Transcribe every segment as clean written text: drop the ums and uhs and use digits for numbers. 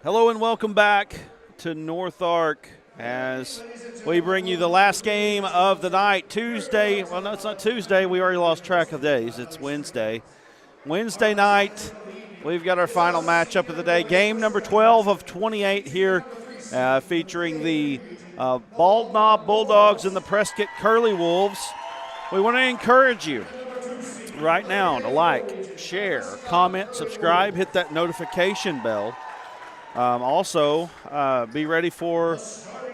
Hello and welcome back to North Ark as we bring you the last game of the night, Tuesday. Well, no, it's not Tuesday. We already lost track of days. It's Wednesday. Wednesday night, we've got our final matchup of the day. Game number 12 of 28 here, featuring the Bald Knob Bulldogs and the Prescott Curly Wolves. We want to encourage you right now to like, share, comment, subscribe, hit that notification bell. Also, be ready for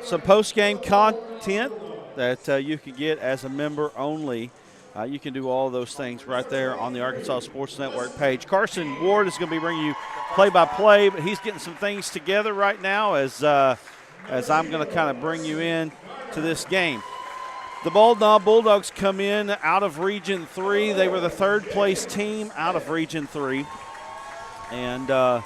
some post-game content that you can get as a member only. You can do all those things right there on the Arkansas Sports Network page. Carson Ward is going to be bringing you play-by-play, but he's getting some things together right now as I'm going to kind of bring you in to this game. The Bald Knob Bulldogs come in out of Region 3. They were the third-place team out of Region 3. And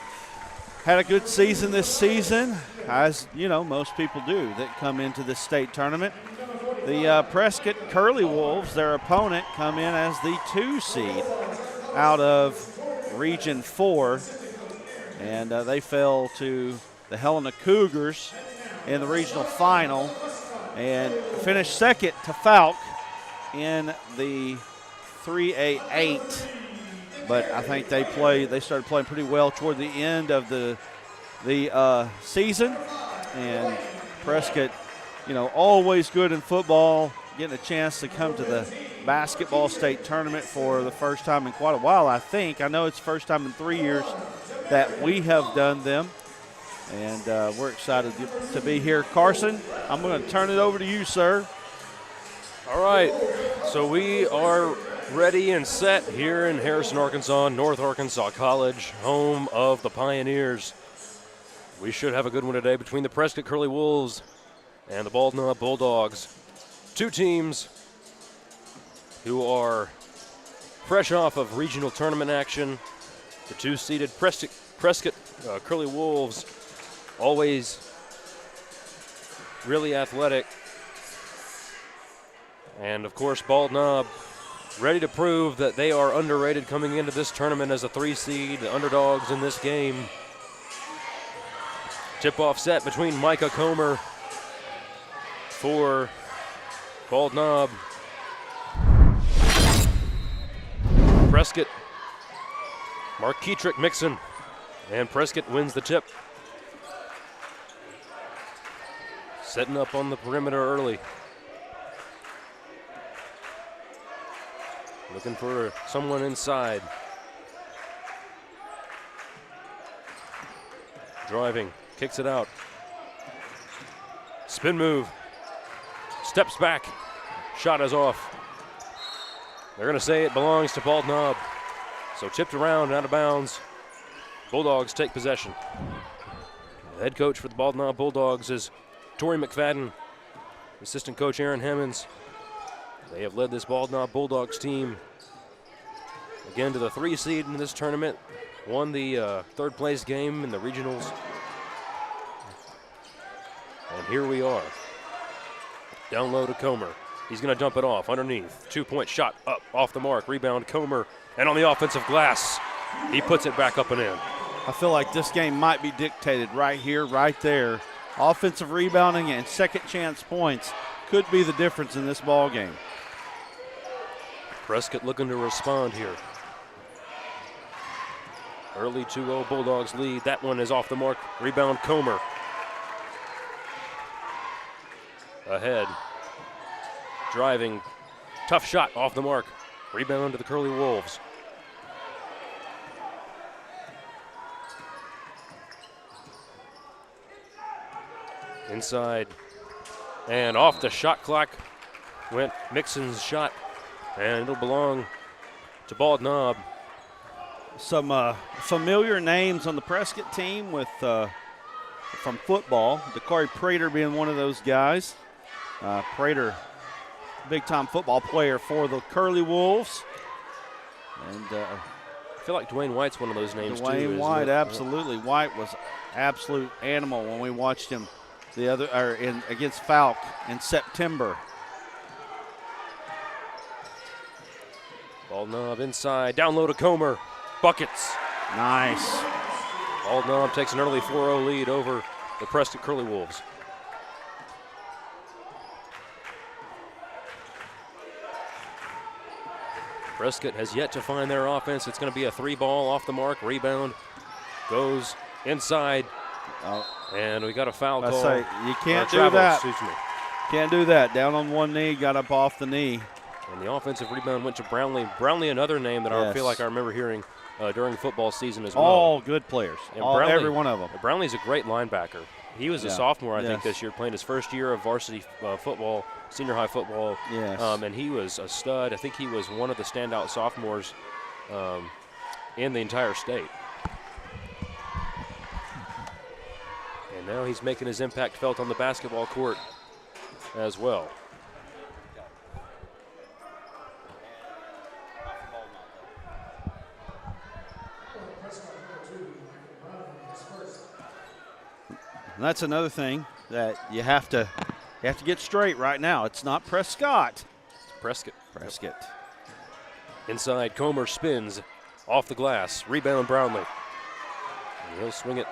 had a good season this season, as you know most people do that come into this state tournament. The Prescott Curly Wolves, their opponent, come in as the 2 seed out of Region 4, and they fell to the Helena Cougars in the regional final and finished second to Falk in the 3A8. But I think they started playing pretty well toward the end of the season. And Prescott, always good in football, getting a chance to come to the basketball state tournament for the first time in quite a while, I think. I know it's the first time in 3 years that we have done them. And we're excited to be here. Carson, I'm going to turn it over to you, sir. All right, so we are ready and set here in Harrison, Arkansas, North Arkansas College, home of the Pioneers. We should have a good one today between the Prescott Curly Wolves and the Bald Knob Bulldogs. Two teams who are fresh off of regional tournament action. The 2-seeded Prescott Curly Wolves, always really athletic. And, of course, Bald Knob ready to prove that they are underrated coming into this tournament as a 3 seed, the underdogs in this game. Tip-off set between Micah Comer for Bald Knob. Prescott, Mark Kietrick Mixon, and Prescott wins the tip. Setting up on the perimeter early. Looking for someone inside. Driving, kicks it out. Spin move. Steps back. Shot is off. They're going to say it belongs to Bald Knob. So tipped around, out of bounds. Bulldogs take possession. The head coach for the Bald Knob Bulldogs is Torrey McFadden. Assistant coach Aaron Hemmons. They have led this Bald Knob Bulldogs team again to the 3 seed in this tournament. Won the third place game in the regionals. And here we are. Down low to Comer. He's going to dump it off underneath. 2-point shot up off the mark. Rebound Comer. And on the offensive glass, he puts it back up and in. I feel like this game might be dictated right here, right there. Offensive rebounding and second chance points could be the difference in this ball game. Prescott looking to respond here. Early 2-0 Bulldogs lead. That one is off the mark. Rebound Comer. Ahead. Driving. Tough shot off the mark. Rebound to the Curly Wolves. Inside. And off the shot clock went Mixon's shot. And it'll belong to Bald Knob. Some familiar names on the Prescott team with from football. Dakari Prater being one of those guys. Prater, big-time football player for the Curly Wolves. And I feel like Dwayne White's one of those names too. Dwayne White, absolutely. White was absolute animal when we watched him against Falk in September. Bald Knob inside, down low to Comer. Buckets. Nice. Bald Knob takes an early 4-0 lead over the Prescott Curly Wolves. Prescott has yet to find their offense. It's going to be a 3-ball off the mark. Rebound goes inside. And we got a foul call. Say, you can't do that. Can't do that. Down on one knee, got up off the knee. And the offensive rebound went to Brownlee. Brownlee, another name that I feel like I remember hearing during football season as well. All good players. Every one of them. Brownlee's a great linebacker. He was a sophomore, I think, this year, playing his first year of varsity football, senior high football. Yes. And he was a stud. I think he was one of the standout sophomores in the entire state. And now he's making his impact felt on the basketball court as well. And that's another thing that you have to get straight right now. It's not Prescott. It's Prescott. Prescott. Inside, Comer spins off the glass. Rebound Brownlee. And he'll swing it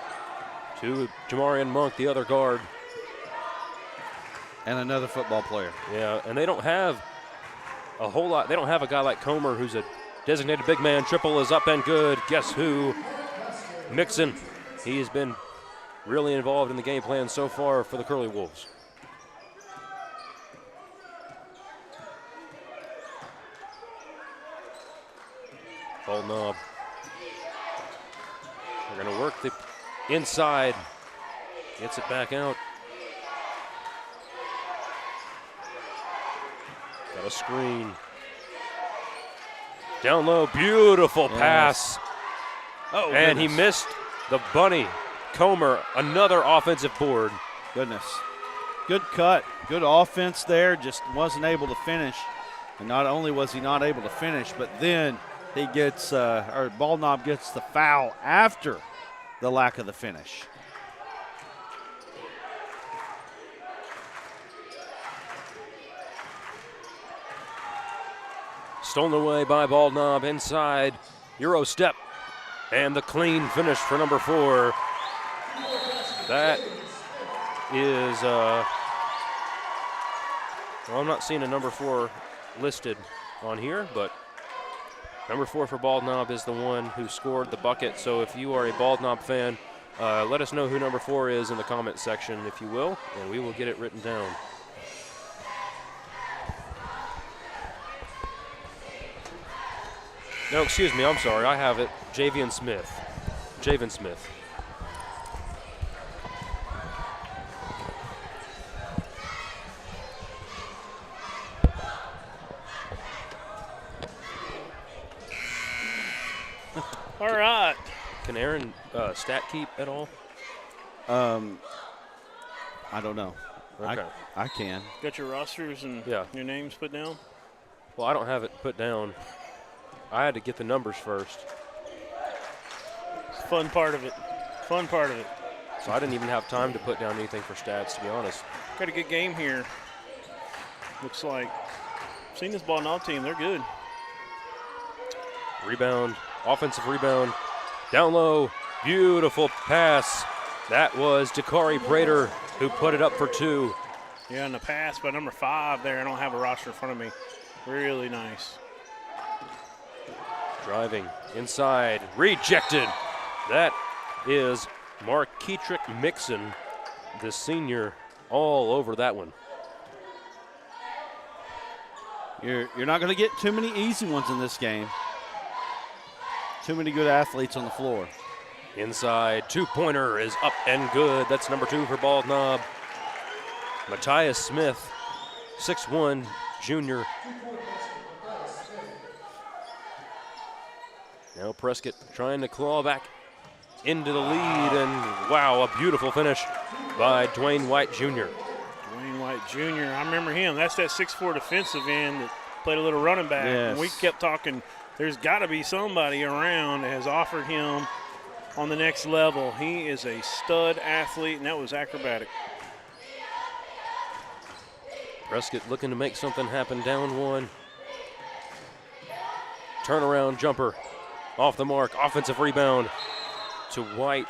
to Jamarian Monk, the other guard. And another football player. Yeah, and they don't have a whole lot. They don't have a guy like Comer who's a designated big man. Triple is up and good. Guess who? Mixon. He has been really involved in the game plan so far for the Curly Wolves. Bald Knob. We're going to work the inside. Gets it back out. Got a screen. Down low, beautiful pass. Oh, and he missed the bunny. Comer, another offensive board. Goodness. Good cut. Good offense there. Just wasn't able to finish. And not only was he not able to finish, but then he gets, or Bald Knob gets the foul after the lack of the finish. Stolen away by Bald Knob inside. Euro step. And the clean finish for number 4. That is, well, I'm not seeing a number 4 listed on here, but number 4 for Bald Knob is the one who scored the bucket. So if you are a Bald Knob fan, let us know who number 4 is in the comment section, if you will, and we will get it written down. No, excuse me, I'm sorry, I have it. Javian Smith. Javen Smith. All right. Can Aaron stat keep at all? I don't know. Okay. I can. Got your rosters and your names put down? Well, I don't have it put down. I had to get the numbers first. Fun part of it. Fun part of it. So I didn't even have time to put down anything for stats, to be honest. Got a good game here. Looks like. Seen this Bald Knob team. They're good. Rebound. Offensive rebound. Down low. Beautiful pass. That was Dakari Prater who put it up for 2. Yeah, and the pass by number 5 there. I don't have a roster in front of me. Really nice. Driving inside, rejected. That is Marketrick Mixon, the senior, all over that one. You're not going to get too many easy ones in this game. Too many good athletes on the floor. Inside, 2-pointer is up and good. That's number 2 for Bald Knob. Matthias Smith, 6'1", junior. Now Prescott trying to claw back into the lead, and wow, a beautiful finish by Dwayne White Jr. Dwayne White Jr., I remember him. That's that 6'4" defensive end that played a little running back. Yes. And we kept talking, there's got to be somebody around that has offered him on the next level. He is a stud athlete, and that was acrobatic. Prescott looking to make something happen, down 1. Turnaround jumper. Off the mark, offensive rebound to White.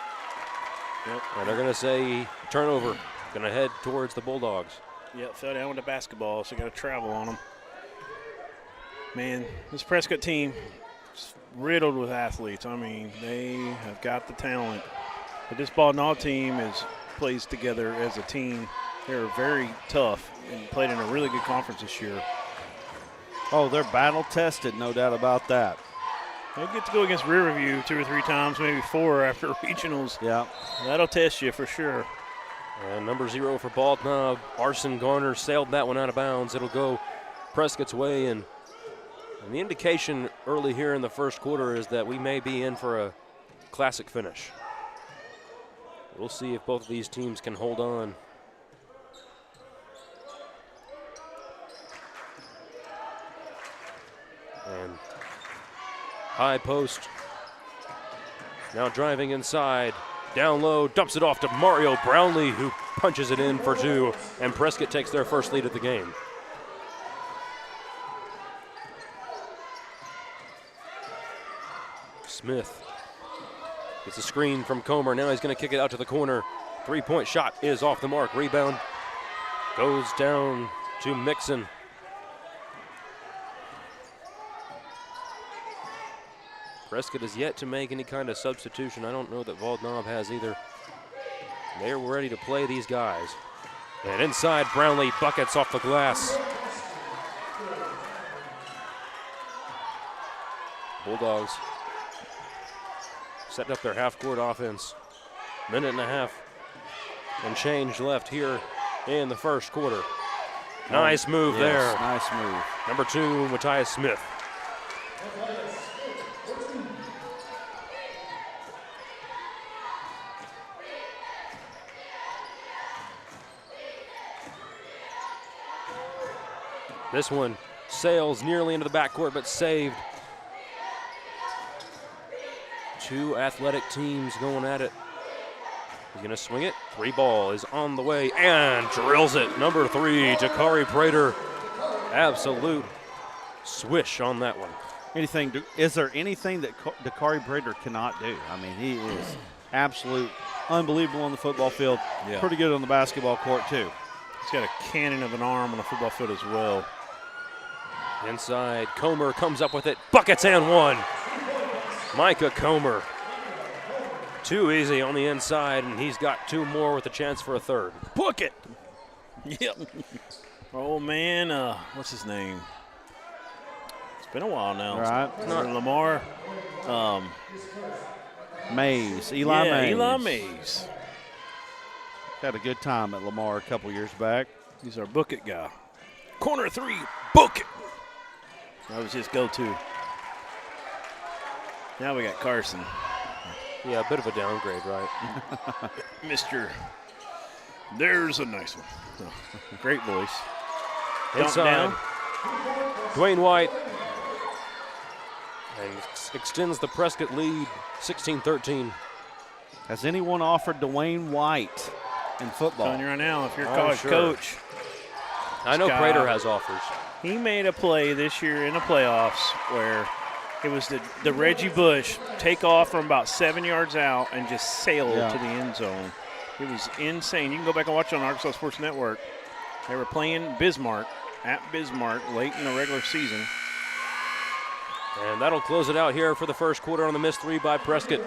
Yep. And they're going to say turnover. Going to head towards the Bulldogs. Yep, fell down with the basketball, so got to travel on them. Man, this Prescott team is riddled with athletes. I mean, they have got the talent. But this Baldwin team plays together as a team. They're very tough and played in a really good conference this year. Oh, they're battle tested, no doubt about that. They'll get to go against Riverview 2 or 3 times, maybe 4 after regionals. Yeah. That'll test you for sure. And number 0 for Baldwin, Arson Garner sailed that one out of bounds. It'll go Prescott's way, and the indication early here in the first quarter is that we may be in for a classic finish. We'll see if both of these teams can hold on. And high post. Now driving inside. Down low, dumps it off to Mario Brownlee, who punches it in for 2, and Prescott takes their first lead of the game. Smith gets a screen from Comer. Now he's going to kick it out to the corner. 3-point shot is off the mark. Rebound goes down to Mixon. Prescott is yet to make any kind of substitution. I don't know that Valdnob has either. They're ready to play these guys. And inside, Brownlee buckets off the glass. Bulldogs setting up their half-court offense. Minute and a half and change left here in the first quarter. Nice move there. Nice move. Number 2, Matthias Smith. This one sails nearly into the backcourt, but saved. 2 athletic teams going at it. He's going to swing it. 3 ball is on the way and drills it. Number 3, Dakari Prater. Absolute swish on that one. Is there anything that Dakari Prater cannot do? I mean, he is absolute unbelievable on the football field. Yeah. Pretty good on the basketball court, too. He's got a cannon of an arm on the football field as well. Inside, Comer comes up with it. Buckets and 1. Micah Comer. Too easy on the inside, and he's got 2 more with a chance for a third. Book it. Yep. Oh, man. What's his name? It's been a while now. All right. Not Lamar. Mays. Eli Mays. Eli Mays. Had a good time at Lamar a couple years back. He's our book it guy. Corner 3, book it. That was his go-to. Now we got Carson. Yeah, a bit of a downgrade, right? Mr. There's a nice one. Oh, great voice. Inside, Dwayne White and extends the Prescott lead, 16-13. Has anyone offered Dwayne White in football? Telling you right now, if you're a college coach. I know Prater has offers. He made a play this year in the playoffs where it was the Reggie Bush take off from about 7 yards out and just sailed to the end zone. It was insane. You can go back and watch it on Arkansas Sports Network. They were playing Bismarck at Bismarck late in the regular season. And that'll close it out here for the first quarter on the missed 3 by Prescott.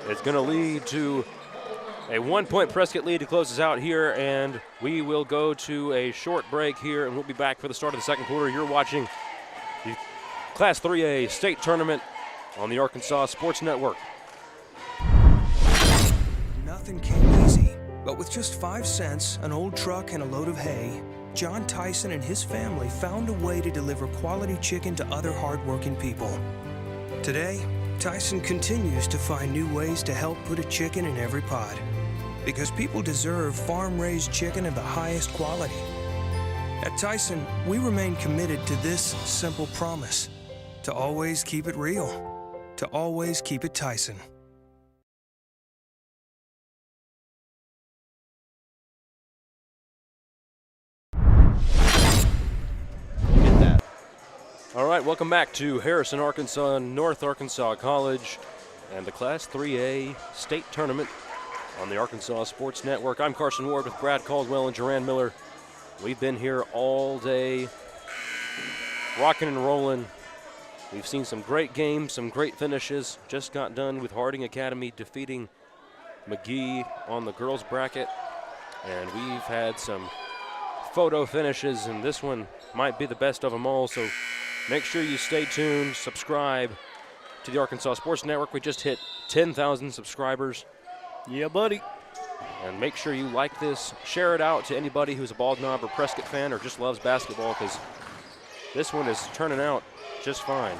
It's going to lead to a 1-point Prescott lead to close us out here, and we will go to a short break here, and we'll be back for the start of the second quarter. You're watching the Class 3A state tournament on the Arkansas Sports Network. Nothing came easy, but with just 5 cents, an old truck, and a load of hay, John Tyson and his family found a way to deliver quality chicken to other hardworking people. Today, Tyson continues to find new ways to help put a chicken in every pot, because people deserve farm-raised chicken of the highest quality. At Tyson, we remain committed to this simple promise: to always keep it real, to always keep it Tyson. All right, welcome back to Harrison, Arkansas, North Arkansas College, and the Class 3A state tournament on the Arkansas Sports Network. I'm Carson Ward with Brad Caldwell and Joranne Miller. We've been here all day, rocking and rolling. We've seen some great games, some great finishes. Just got done with Harding Academy defeating McGee on the girls bracket. And we've had some photo finishes, and this one might be the best of them all. So make sure you stay tuned, subscribe to the Arkansas Sports Network. We just hit 10,000 subscribers. Yeah, buddy. And make sure you like this, share it out to anybody who's a Bald Knob or Prescott fan or just loves basketball, because this one is turning out just fine.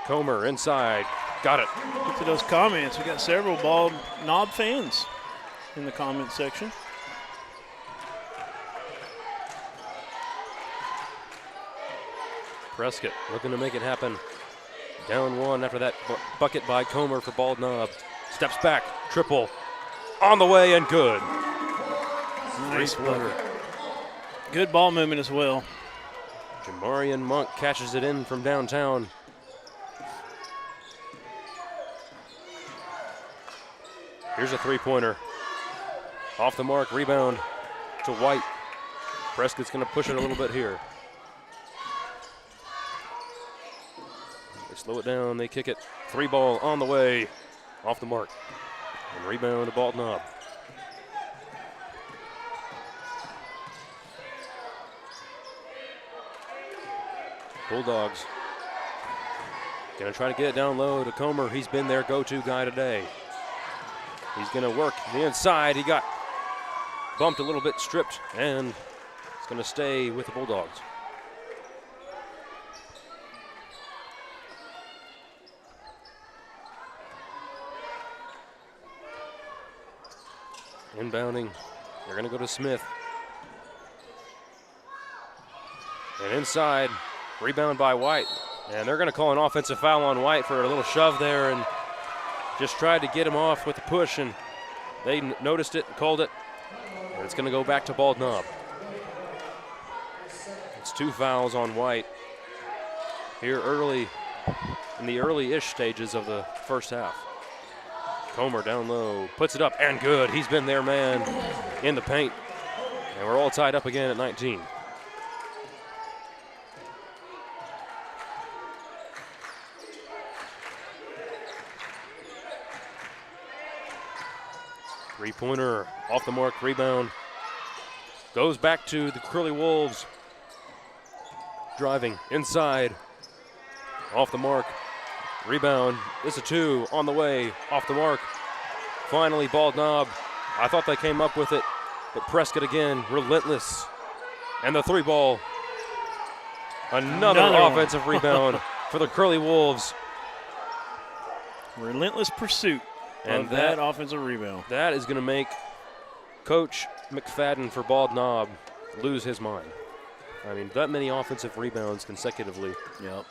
Comer inside, got it. Get to those comments. We got several Bald Knob fans in the comment section. Prescott looking to make it happen. Down one after that bucket by Comer for Bald Knob. Steps back, triple, on the way and good. Nice bucket. Good ball movement as well. Jamarian Monk catches it in from downtown. Here's a three-pointer. Off the mark, rebound to White. Prescott's going to push it a little bit here. They slow it down, they kick it. Three ball on the way, off the mark. And rebound to Bald Knob. Bulldogs gonna try to get it down low to Comer. He's been their go-to guy today. He's gonna work the inside. He got bumped a little bit, stripped, and he's gonna stay with the Bulldogs. Inbounding, they're gonna go to Smith. And inside, rebound by White. And they're gonna call an offensive foul on White for a little shove there and just tried to get him off with the push, and they noticed it and called it. And it's gonna go back to Bald Knob. It's 2 fouls on White here early, in the early-ish stages of the first half. Comer down low, puts it up, and good. He's been their man in the paint. And we're all tied up again at 19. Three-pointer off the mark, rebound. Goes back to the Curly Wolves. Driving inside, off the mark. Rebound, this is a 2, on the way, off the mark. Finally, Bald Knob. I thought they came up with it, but Prescott again, relentless. And the 3-ball. Another offensive rebound for the Curly Wolves. Relentless pursuit and of that offensive rebound. That is going to make Coach McFadden for Bald Knob lose his mind. I mean, that many offensive rebounds consecutively. Yep.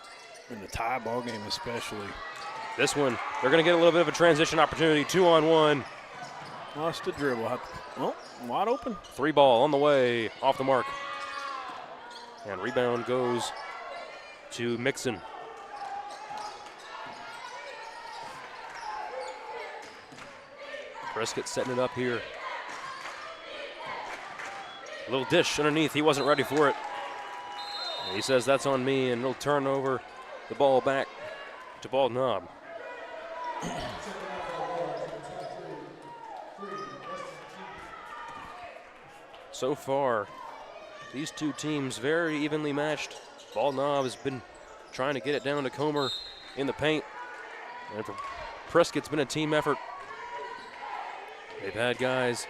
In the tie ball game especially. This one, they're going to get a little bit of a transition opportunity, 2-on-1. Lost the dribble. Well, wide open. 3-ball on the way, off the mark. And rebound goes to Mixon. Prescott setting it up here. A little dish underneath, he wasn't ready for it. And he says that's on me, and he'll turn over the ball back to Bald Knob. So far, these two teams very evenly matched. Bald Knob has been trying to get it down to Comer in the paint. And for Prescott's been a team effort. They've had guys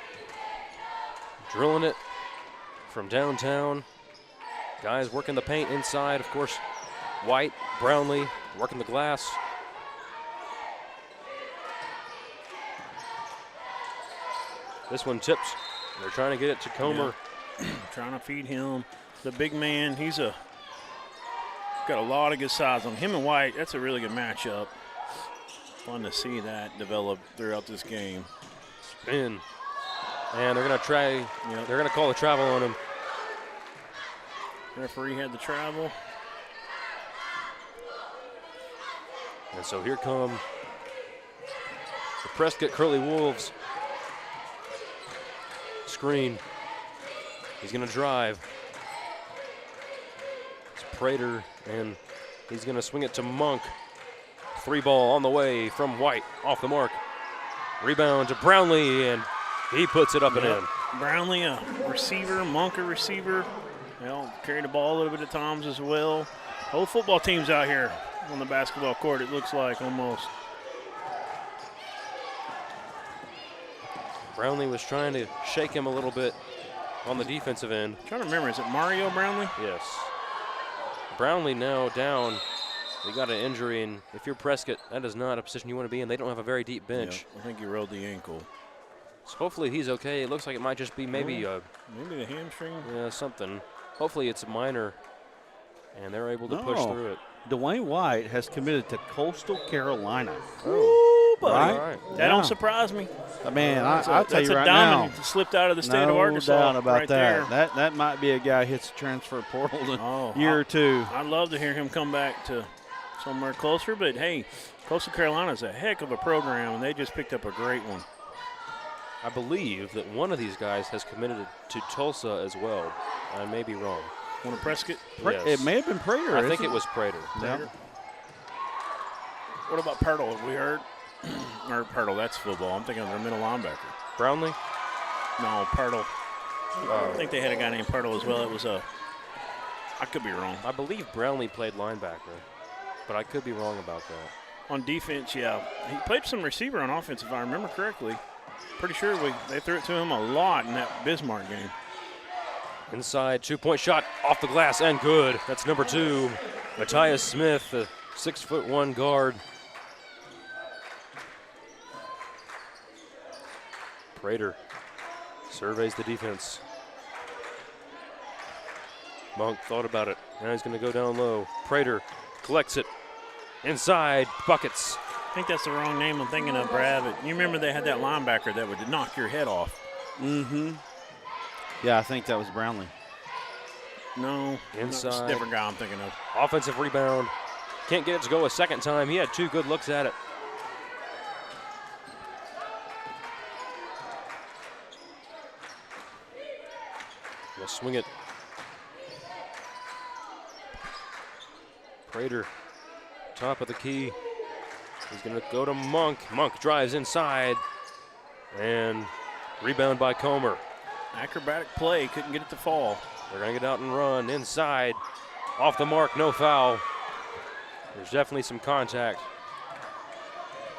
drilling it from downtown. Guys working the paint inside, of course. White, Brownlee working the glass. This one tips. They're trying to get it to Comer. Yeah. Trying to feed him. The big man, he's got a lot of good size on him. And White, that's a really good matchup. Fun to see that develop throughout this game. Spin. And they're going to try, they're going to call the travel on him. Referee had the travel. And so here come the Prescott Curly Wolves. screen. He's going to drive. It's Prater, and he's going to swing it to Monk. 3 ball on the way from White, off the mark. Rebound to Brownlee, and he puts it up and in. Brownlee, a receiver, Monk, a receiver. They'll carry the ball a little bit at times as well. Whole football team's out here on the basketball court, it looks like almost. Brownlee was trying to shake him a little bit on the defensive end. I'm trying to remember, is it Mario Brownlee? Yes. Brownlee now down. He got an injury, and if you're Prescott, that is not a position you want to be in. They don't have a very deep bench. Yeah, I think he rolled the ankle. So hopefully he's okay. It looks like it might just be maybe the hamstring? Yeah, something. Hopefully it's minor, and they're able to push through it. Dwayne White has committed to Coastal Carolina. Ooh, buddy. Right? That don't surprise me. Man, I'll tell you right now. now. Slipped out of the state of Arkansas. No doubt about right that. There. That might be a guy who hits the transfer portal in a year or two. I'd love to hear him come back to somewhere closer, but hey, Coastal Carolina is a heck of a program, and they just picked up a great one. I believe that one of these guys has committed to Tulsa as well. I may be wrong. One of Prescott? Yes. It may have been Prater. I think it was Prater. Yeah. What about Pirtle? Have we heard? Or Pirtle, that's football. I'm thinking of their middle linebacker. Brownlee? No, Pirtle. I think they had a guy named Pirtle as well. It was I could be wrong. I believe Brownlee played linebacker, but I could be wrong about that. On defense, yeah. He played some receiver on offense, if I remember correctly. Pretty sure they threw it to him a lot in that Bismarck game. Inside, 2-point shot off the glass and good. That's number 2, Matthias Smith, the 6'1" guard. Prater surveys the defense. Monk thought about it. Now he's going to go down low. Prater collects it. Inside, buckets. I think that's the wrong name I'm thinking of, Brad. But you remember they had that linebacker that would knock your head off. Mm-hmm. Yeah, I think that was Brownlee. No. Inside. It's a different guy I'm thinking of. Offensive rebound. Can't get it to go a second time. He had 2 good looks at it. He'll swing it. Prater, top of the key. He's going to go to Monk. Monk drives inside. And rebound by Comer. Acrobatic play, couldn't get it to fall. They're going to get out and run inside. Off the mark, no foul. There's definitely some contact.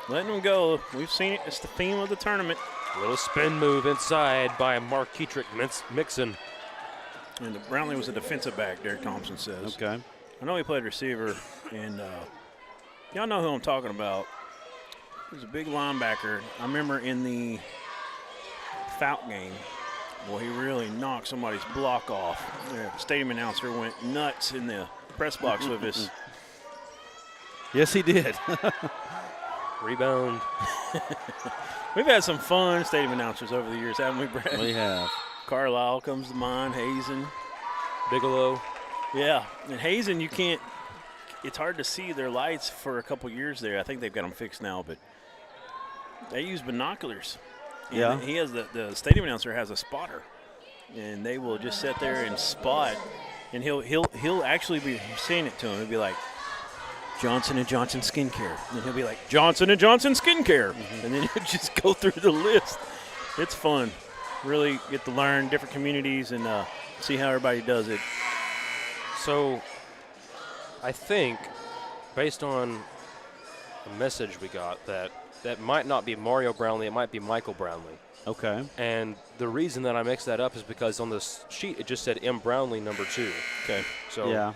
Letting them go. We've seen it. It's the theme of the tournament. A little spin move inside by Mark Keetrick Mixon. And Brownlee was a defensive back, Derek Thompson says. Okay. I know he played receiver, and y'all know who I'm talking about. He was a big linebacker. I remember in the Fout game, boy, he really knocked somebody's block off. The stadium announcer went nuts in the press box with us. Yes, he did. Rebound. We've had some fun stadium announcers over the years, haven't we, Brad? We have. Carlisle comes to mind, Hazen. Bigelow. Yeah, and Hazen, you can't – it's hard to see their lights for a couple years there. I think they've got them fixed now, but they use binoculars. And yeah. He has the stadium announcer has a spotter, and they will just sit there and spot, and he'll actually be saying it to him. He'll be like, Johnson & Johnson Skincare. And he'll be like, Johnson & Johnson Skincare. Mm-hmm. And then he'll just go through the list. It's fun. Really get to learn different communities and see how everybody does it. So I think, based on the message we got, that might not be Mario Brownlee, it might be Michael Brownlee. Okay. And the reason that I mixed that up is because on this sheet it just said M. Brownlee, number 2. Okay. So yeah.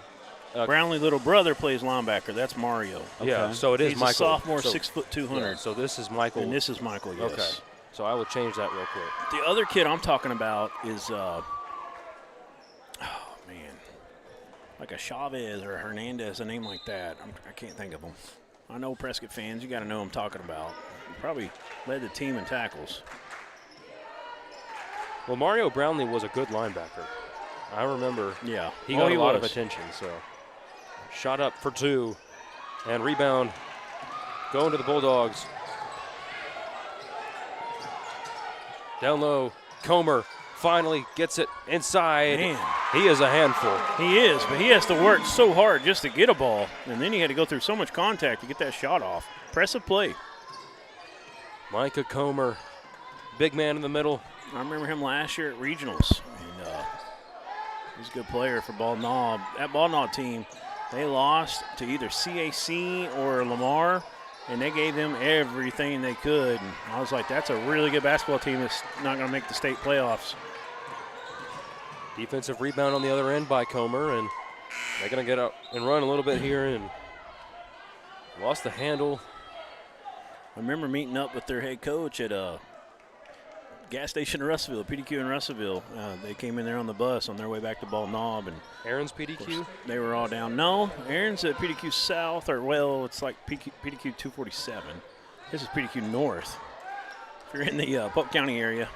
Brownlee little brother plays linebacker. That's Mario. Okay. Yeah, so it is He's Michael. a sophomore, so, 6'2". Yeah, so this is Michael. And this is Michael, yes. Okay. So I will change that real quick. The other kid I'm talking about is, like a Chavez or a Hernandez, a name like that. I can't think of them. I know Prescott fans, you got to know who I'm talking about. He probably led the team in tackles. Well, Mario Brownlee was a good linebacker. I remember. Yeah. He got a lot of attention. So shot up for 2 and rebound going to the Bulldogs. Down low, Comer finally gets it inside. Man. He is a handful. He is, but he has to work so hard just to get a ball, and then he had to go through so much contact to get that shot off. Impressive play. Micah Comer, big man in the middle. I remember him last year at regionals, and he's a good player for Bald Knob. That Bald Knob team, they lost to either CAC or Lamar, and they gave them everything they could. And I was like, that's a really good basketball team that's not going to make the state playoffs. Defensive rebound on the other end by Comer, and they're going to get out and run a little bit here and lost the handle. I remember meeting up with their head coach at a gas station in Russellville, PDQ in Russellville. They came in there on the bus on their way back to Bald Knob, and Aaron's PDQ? they were all down. No, Aaron's at PDQ South, or well, it's like PDQ 247. This is PDQ North. If you're in the Polk County area,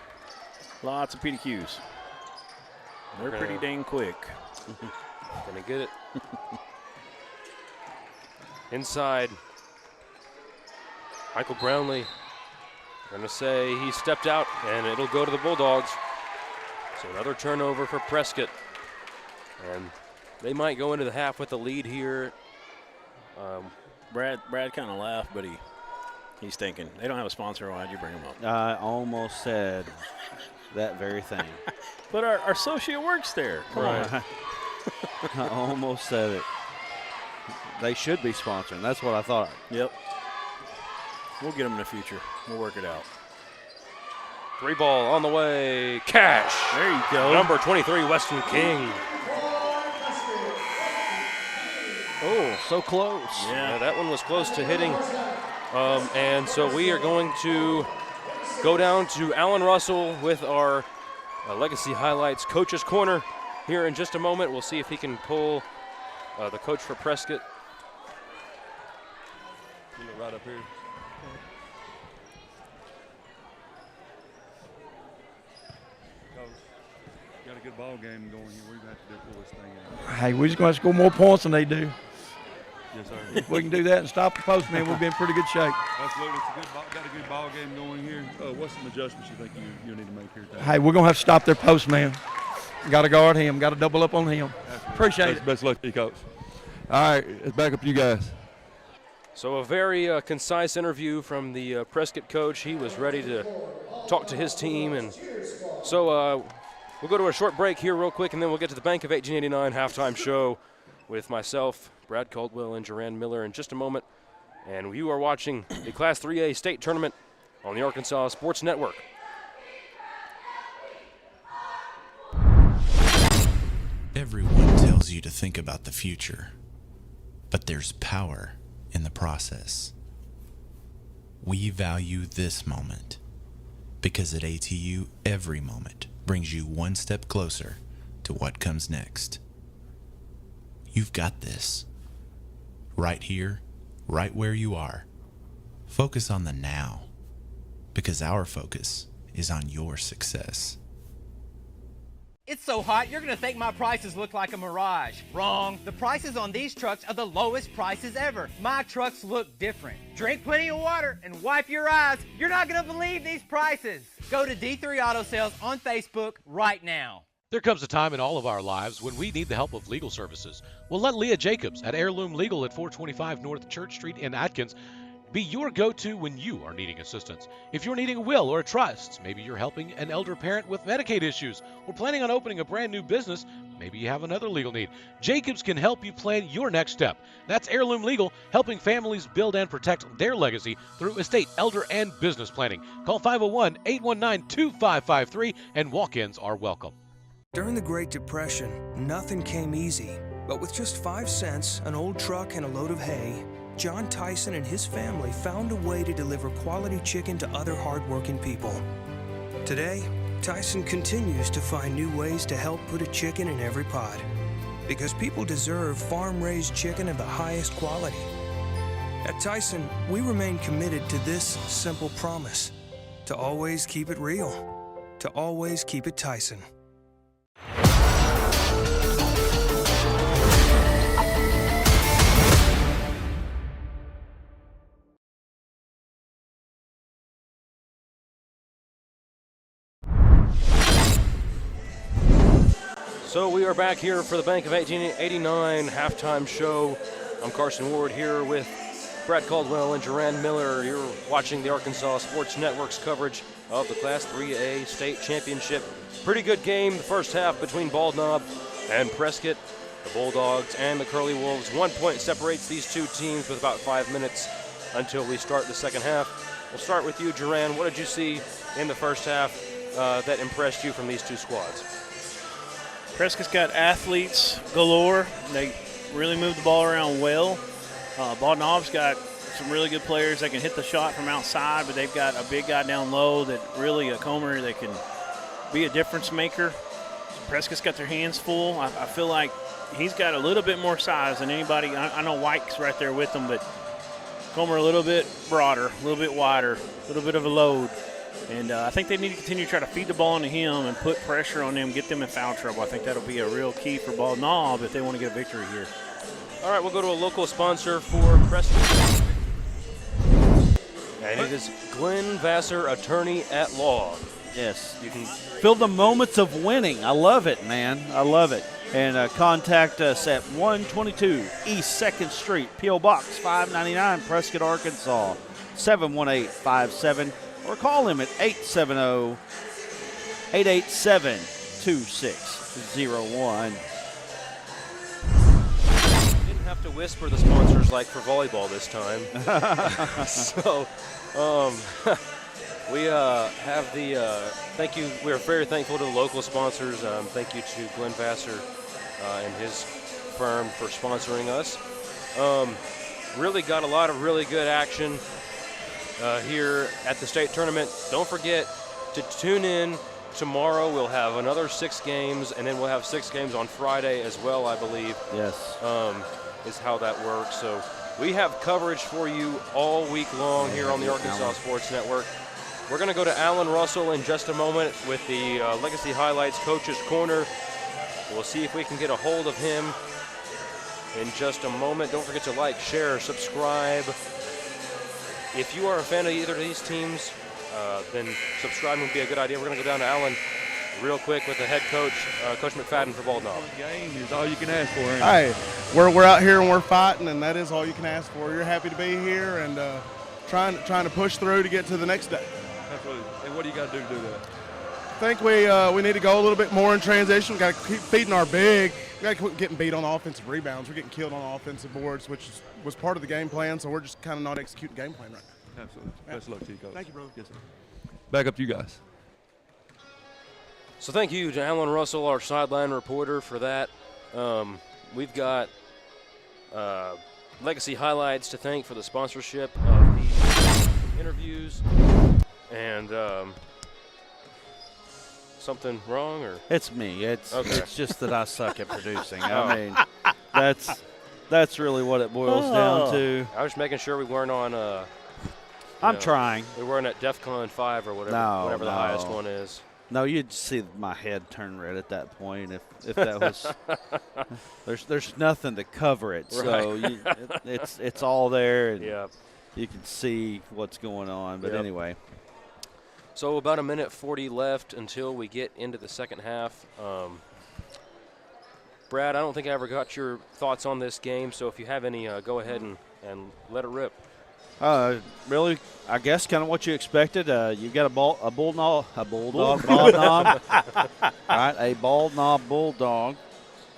lots of PDQs. They're pretty dang quick. Gonna get it. Inside. Michael Brownlee. Gonna say he stepped out, and it'll go to the Bulldogs. So another turnover for Prescott. And they might go into the half with a lead here. Brad kind of laughed, but he's thinking, they don't have a sponsor. Why'd you bring them up? I almost said that very thing. But our associate works there. Come on. I almost said it. They should be sponsoring. That's what I thought. Yep. We'll get them in the future. We'll work it out. 3 ball on the way. Cash. There you go. Number 23, Weston King. Oh, so close. Yeah. That one was close to hitting. And so we are going to go down to Alan Russell with our Legacy Highlights Coach's Corner here in just a moment. We'll see if he can pull the coach for Prescott. Right up here. Got a good ball game going here. We've had to do pull this thing out. Hey, we're just going to score more points than they do. Yes, sir. If we can do that and stop the postman, we'll be in pretty good shape. Absolutely. Got a good ball game going here. What's some adjustments you think you need to make here today? Hey, we're going to have to stop their postman. Got to guard him. Got to double up on him. Absolutely. Appreciate it. Best luck to you, Coach. All right, it's back up to you guys. So a very concise interview from the Prescott coach. He was ready to talk to his team. And so we'll go to a short break here real quick, and then we'll get to the Bank of 1889 halftime show with myself, Brad Caldwell, and Joranne Miller in just a moment. And you are watching the Class 3A state tournament on the Arkansas Sports Network. Everyone tells you to think about the future, but there's power in the process. We value this moment because at ATU, every moment brings you one step closer to what comes next. You've got this. Right here, right where you are. Focus on the now, because our focus is on your success. It's so hot, you're going to think my prices look like a mirage. Wrong. The prices on these trucks are the lowest prices ever. My trucks look different. Drink plenty of water and wipe your eyes. You're not going to believe these prices. Go to D3 Auto Sales on Facebook right now. There comes a time in all of our lives when we need the help of legal services. Well, let Leah Jacobs at Heirloom Legal at 425 North Church Street in Atkins be your go-to when you are needing assistance. If you're needing a will or a trust, maybe you're helping an elder parent with Medicaid issues, or planning on opening a brand new business, maybe you have another legal need. Jacobs can help you plan your next step. That's Heirloom Legal, helping families build and protect their legacy through estate, elder, and business planning. Call 501-819-2553, and walk-ins are welcome. During the Great Depression, nothing came easy. But with just 5 cents, an old truck, and a load of hay, John Tyson and his family found a way to deliver quality chicken to other hardworking people. Today, Tyson continues to find new ways to help put a chicken in every pot. Because people deserve farm-raised chicken of the highest quality. At Tyson, we remain committed to this simple promise: to always keep it real, to always keep it Tyson. So we are back here for the Bank of 1889 halftime show. I'm Carson Ward here with Brad Caldwell and Duran Miller. You're watching the Arkansas Sports Network's coverage of the Class 3A State Championship. Pretty good game the first half between Bald Knob and Prescott. The Bulldogs and the Curly Wolves. 1 point separates these two teams with about 5 minutes until we start the second half. We'll start with you, Duran. What did you see in the first half that impressed you from these two squads? Prescott's got athletes galore. They really move the ball around well. Bald Knob's got some really good players that can hit the shot from outside, but they've got a big guy down low that really, a Comer, that can be a difference maker. Prescott's got their hands full. I feel like he's got a little bit more size than anybody. I know White's right there with him, but Comer a little bit broader, a little bit wider, a little bit of a load. And I think they need to continue to try to feed the ball into him and put pressure on them, get them in foul trouble. I think that'll be a real key for Bald Knob if they want to get a victory here. All right, we'll go to a local sponsor for Prescott. And it is Glenn Vassar, attorney at law. Yes, you can feel the moments of winning. I love it, man. I love it. And contact us at 122 East 2nd Street, P.O. Box 599, Prescott, Arkansas, 71857. Or call him at 870-887-2601. Didn't have to whisper the sponsors like for volleyball this time. So, we have the thank you. We are very thankful to the local sponsors. Thank you to Glenn Vassar and his firm for sponsoring us. Really got a lot of really good action here at the state tournament. Don't forget to tune in tomorrow. We'll have another 6 games, and then we'll have 6 games on Friday as well, I believe. Yes. Is how that works. So we have coverage for you all week long here on the Arkansas Sports Network. We're going to go to Alan Russell in just a moment with the Legacy Highlights Coach's Corner. We'll see if we can get a hold of him in just a moment. Don't forget to like, share, subscribe. If you are a fan of either of these teams, then subscribing would be a good idea. We're going to go down to Allen real quick with the head coach, Coach McFadden for Bald Knob. Game is all you can ask for. Hey, we're out here and we're fighting, and that is all you can ask for. You're happy to be here and trying to push through to get to the next day. Absolutely. And what do you got to do that? I think we need to go a little bit more in transition. We got to keep feeding our big. We got to keep getting beat on offensive rebounds. We're getting killed on offensive boards, which was part of the game plan. So we're just kind of not executing game plan right now. Absolutely. Yeah. Best of luck to you, Coach. Thank you, brother. Yes, sir. Back up to you guys. So thank you to Alan Russell, our sideline reporter, for that. We've got Legacy Highlights to thank for the sponsorship of these interviews. And something wrong, or it's me. It's just that I suck at producing. I mean, that's really what it boils down to. I was making sure we weren't on. I'm trying. We weren't at DEFCON 5 or whatever the highest one is. No, you'd see my head turn red at that point if that was. there's nothing to cover it, so it's all there, and you can see what's going on. But anyway. So about a minute 40 left until we get into the second half. Brad, I don't think I ever got your thoughts on this game, so if you have any, go ahead and let it rip. Really, I guess kind of what you expected. You've got a bald knob, right? A bald knob bulldog,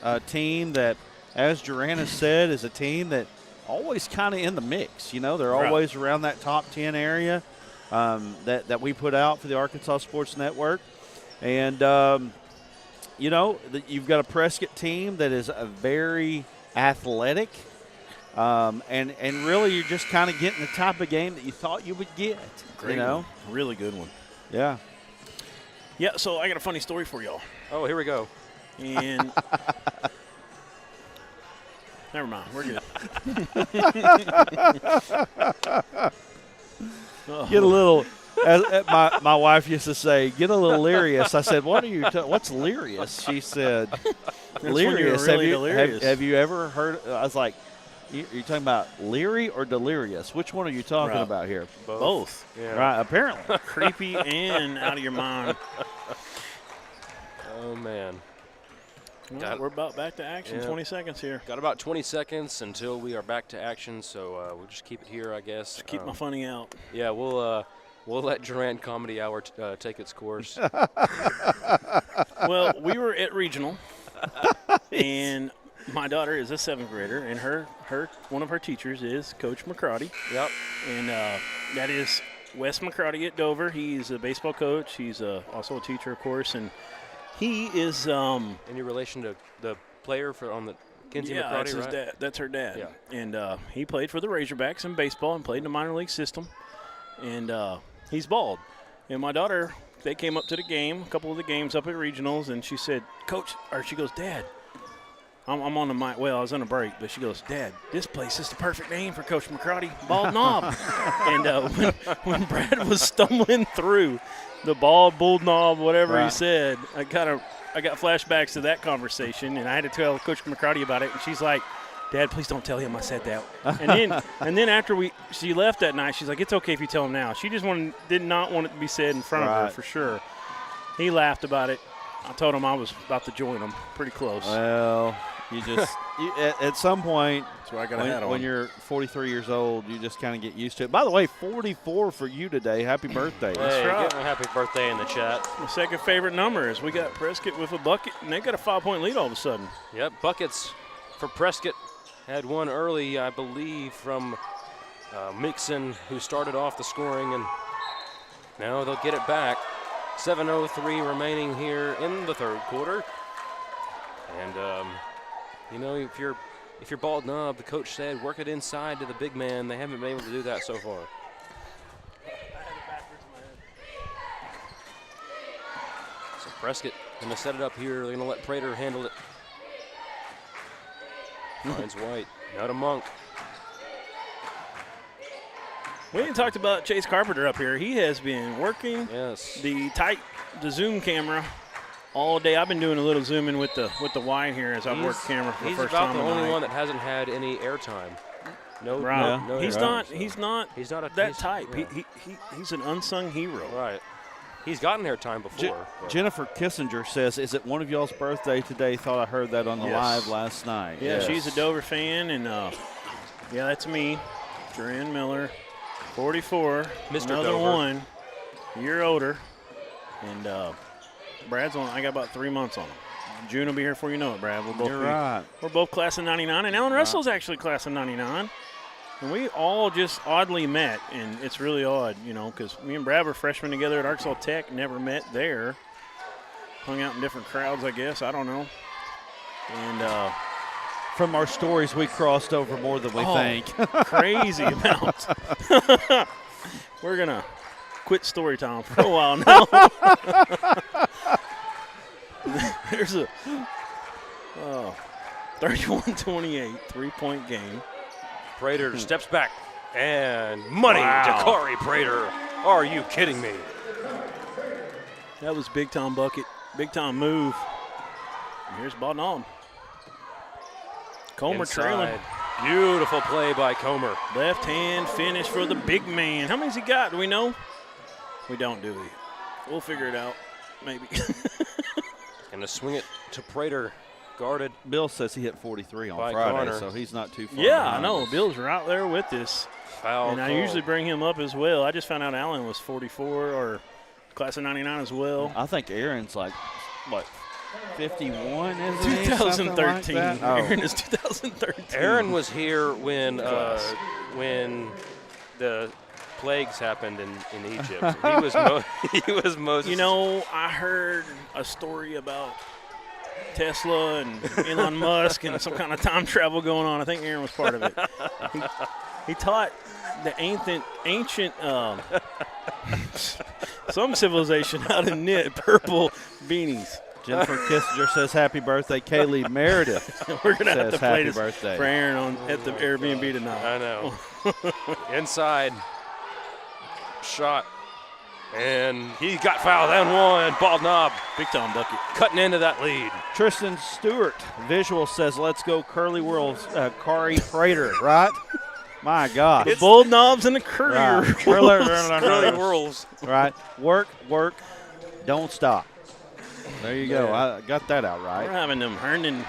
a team that, as Duran said, is a team that always kind of in the mix. You know, they're always around that top 10 area. That we put out for the Arkansas Sports Network. And, you've got a Prescott team that is a very athletic. And really you're just kind of getting the type of game that you thought you would get. Great one. Really good one. Yeah. Yeah, so I got a funny story for y'all. Oh, here we go. And never mind. We're good. Get a little, as my wife used to say, get a little delirious. I said, what's delirious? She said, delirious. Have you ever heard? I was like, you're talking about leery or delirious? Which one are you talking about here? Both. Yeah. Right, apparently. Creepy and out of your mind. Oh, man. Well, we're about back to action. Yeah. 20 seconds here. Got about 20 seconds until we are back to action, so we'll just keep it here, I guess. Just keep my funny out. Yeah, we'll let Durant Comedy Hour take its course. Well, we were at regional, and my daughter is a 7th grader, and her one of her teachers is Coach McCrotty. Yep. And that is Wes McCrotty at Dover. He's a baseball coach. He's also a teacher, of course, and he is Any relation to the player on the Kinsey McCrotty, that's his right? dad. That's her dad. Yeah. And he played for the Razorbacks in baseball and played in the minor league system. And he's bald. And my daughter, they came up to the game, a couple of the games up at regionals, and she said, she goes, Dad, I'm on the mic. Well, I was on a break, but she goes, Dad, this place is the perfect name for Coach McCrotty, Bald Knob. And when Brad was stumbling through the bald bull knob, whatever he said, I got flashbacks to that conversation, and I had to tell Coach McCrotty about it, and she's like, Dad, please don't tell him I said that. And then after she left that night, she's like, it's okay if you tell him now. She just did not want it to be said in front of her for sure. He laughed about it. I told him I was about to join him. Pretty close. Well, at some point, that's where I got a hat on. When you're 43 years old, you just kind of get used to it. By the way, 44 for you today. Happy birthday. Hey, give him a happy birthday in the chat. My second favorite number is we got Prescott with a bucket, and they got a 5-point lead all of a sudden. Yep, buckets for Prescott. Had one early, I believe, from Mixon, who started off the scoring, and now they'll get it back. 7:03 remaining here in the third quarter. And, if you're Bald Knob, the coach said, work it inside to the big man. They haven't been able to do that so far. So Prescott going to set it up here. They're going to let Prater handle it. Finds White. Now to Monk. We didn't talk about Chase Carpenter up here. He has been working the zoom camera all day. I've been doing a little zooming with the Y here as I've worked camera for the first time. He's about the only one that hasn't had any airtime. No, he's not that type. Yeah. He's an unsung hero. Right. He's gotten airtime before. Jennifer Kissinger says, is it one of y'all's birthday today? Thought I heard that on the live last night. Yeah, she's a Dover fan, and that's me, Duran Miller, 44, Mr. another Dover. one, a year older, and Brad's on. I got about 3 months on him. June will be here before you know it, Brad. We're both class of 99, and Alan Russell's actually class of 99. And we all just oddly met, and it's really odd, because me and Brad were freshmen together at Arkansas Tech, never met there. Hung out in different crowds, I guess. I don't know. And from our stories, we crossed over more than we think. Crazy amounts. We're going to quit story time for a while now. There's a 31-28 3-point game. Prater steps back, and money to Corey Prater. Are you kidding me? That was big-time bucket, big-time move. And here's Bald Knob. Comer trailing. Beautiful play by Comer. Left hand finish for the big man. How many's he got? Do we know? We don't, do we? We'll figure it out, maybe. Going to swing it to Prater. Guarded. Bill says he hit 43 on Friday, Connor. so he's not too far. Yeah, I know. Bill's right there with this. Foul and I usually bring him up as well. I just found out Allen was 44 or class of 99 as well. I think Aaron's like, what, 51, isn't he? 2013. Like Aaron is 2013. Aaron was here when the plagues happened in Egypt. He was Moses. I heard a story about Tesla and Elon Musk and some kind of time travel going on. I think Aaron was part of it. He taught the ancient some civilization how to knit purple beanies. Jennifer Kissinger says happy birthday. Kaylee Meredith We're going to have to play this birthday for Aaron at the Airbnb tonight. I know. Inside shot. And he got fouled and one. Bald Knob. Big time bucket. Cutting into that lead. Tristan Stewart, visual, says, let's go Curly Whirls, Corey Prater, right? My God. The Bald Knobs and the Curly Whirls. Curly Whirls. Right. Work, don't stop. There you go. I got that out right. We're having them Herndon.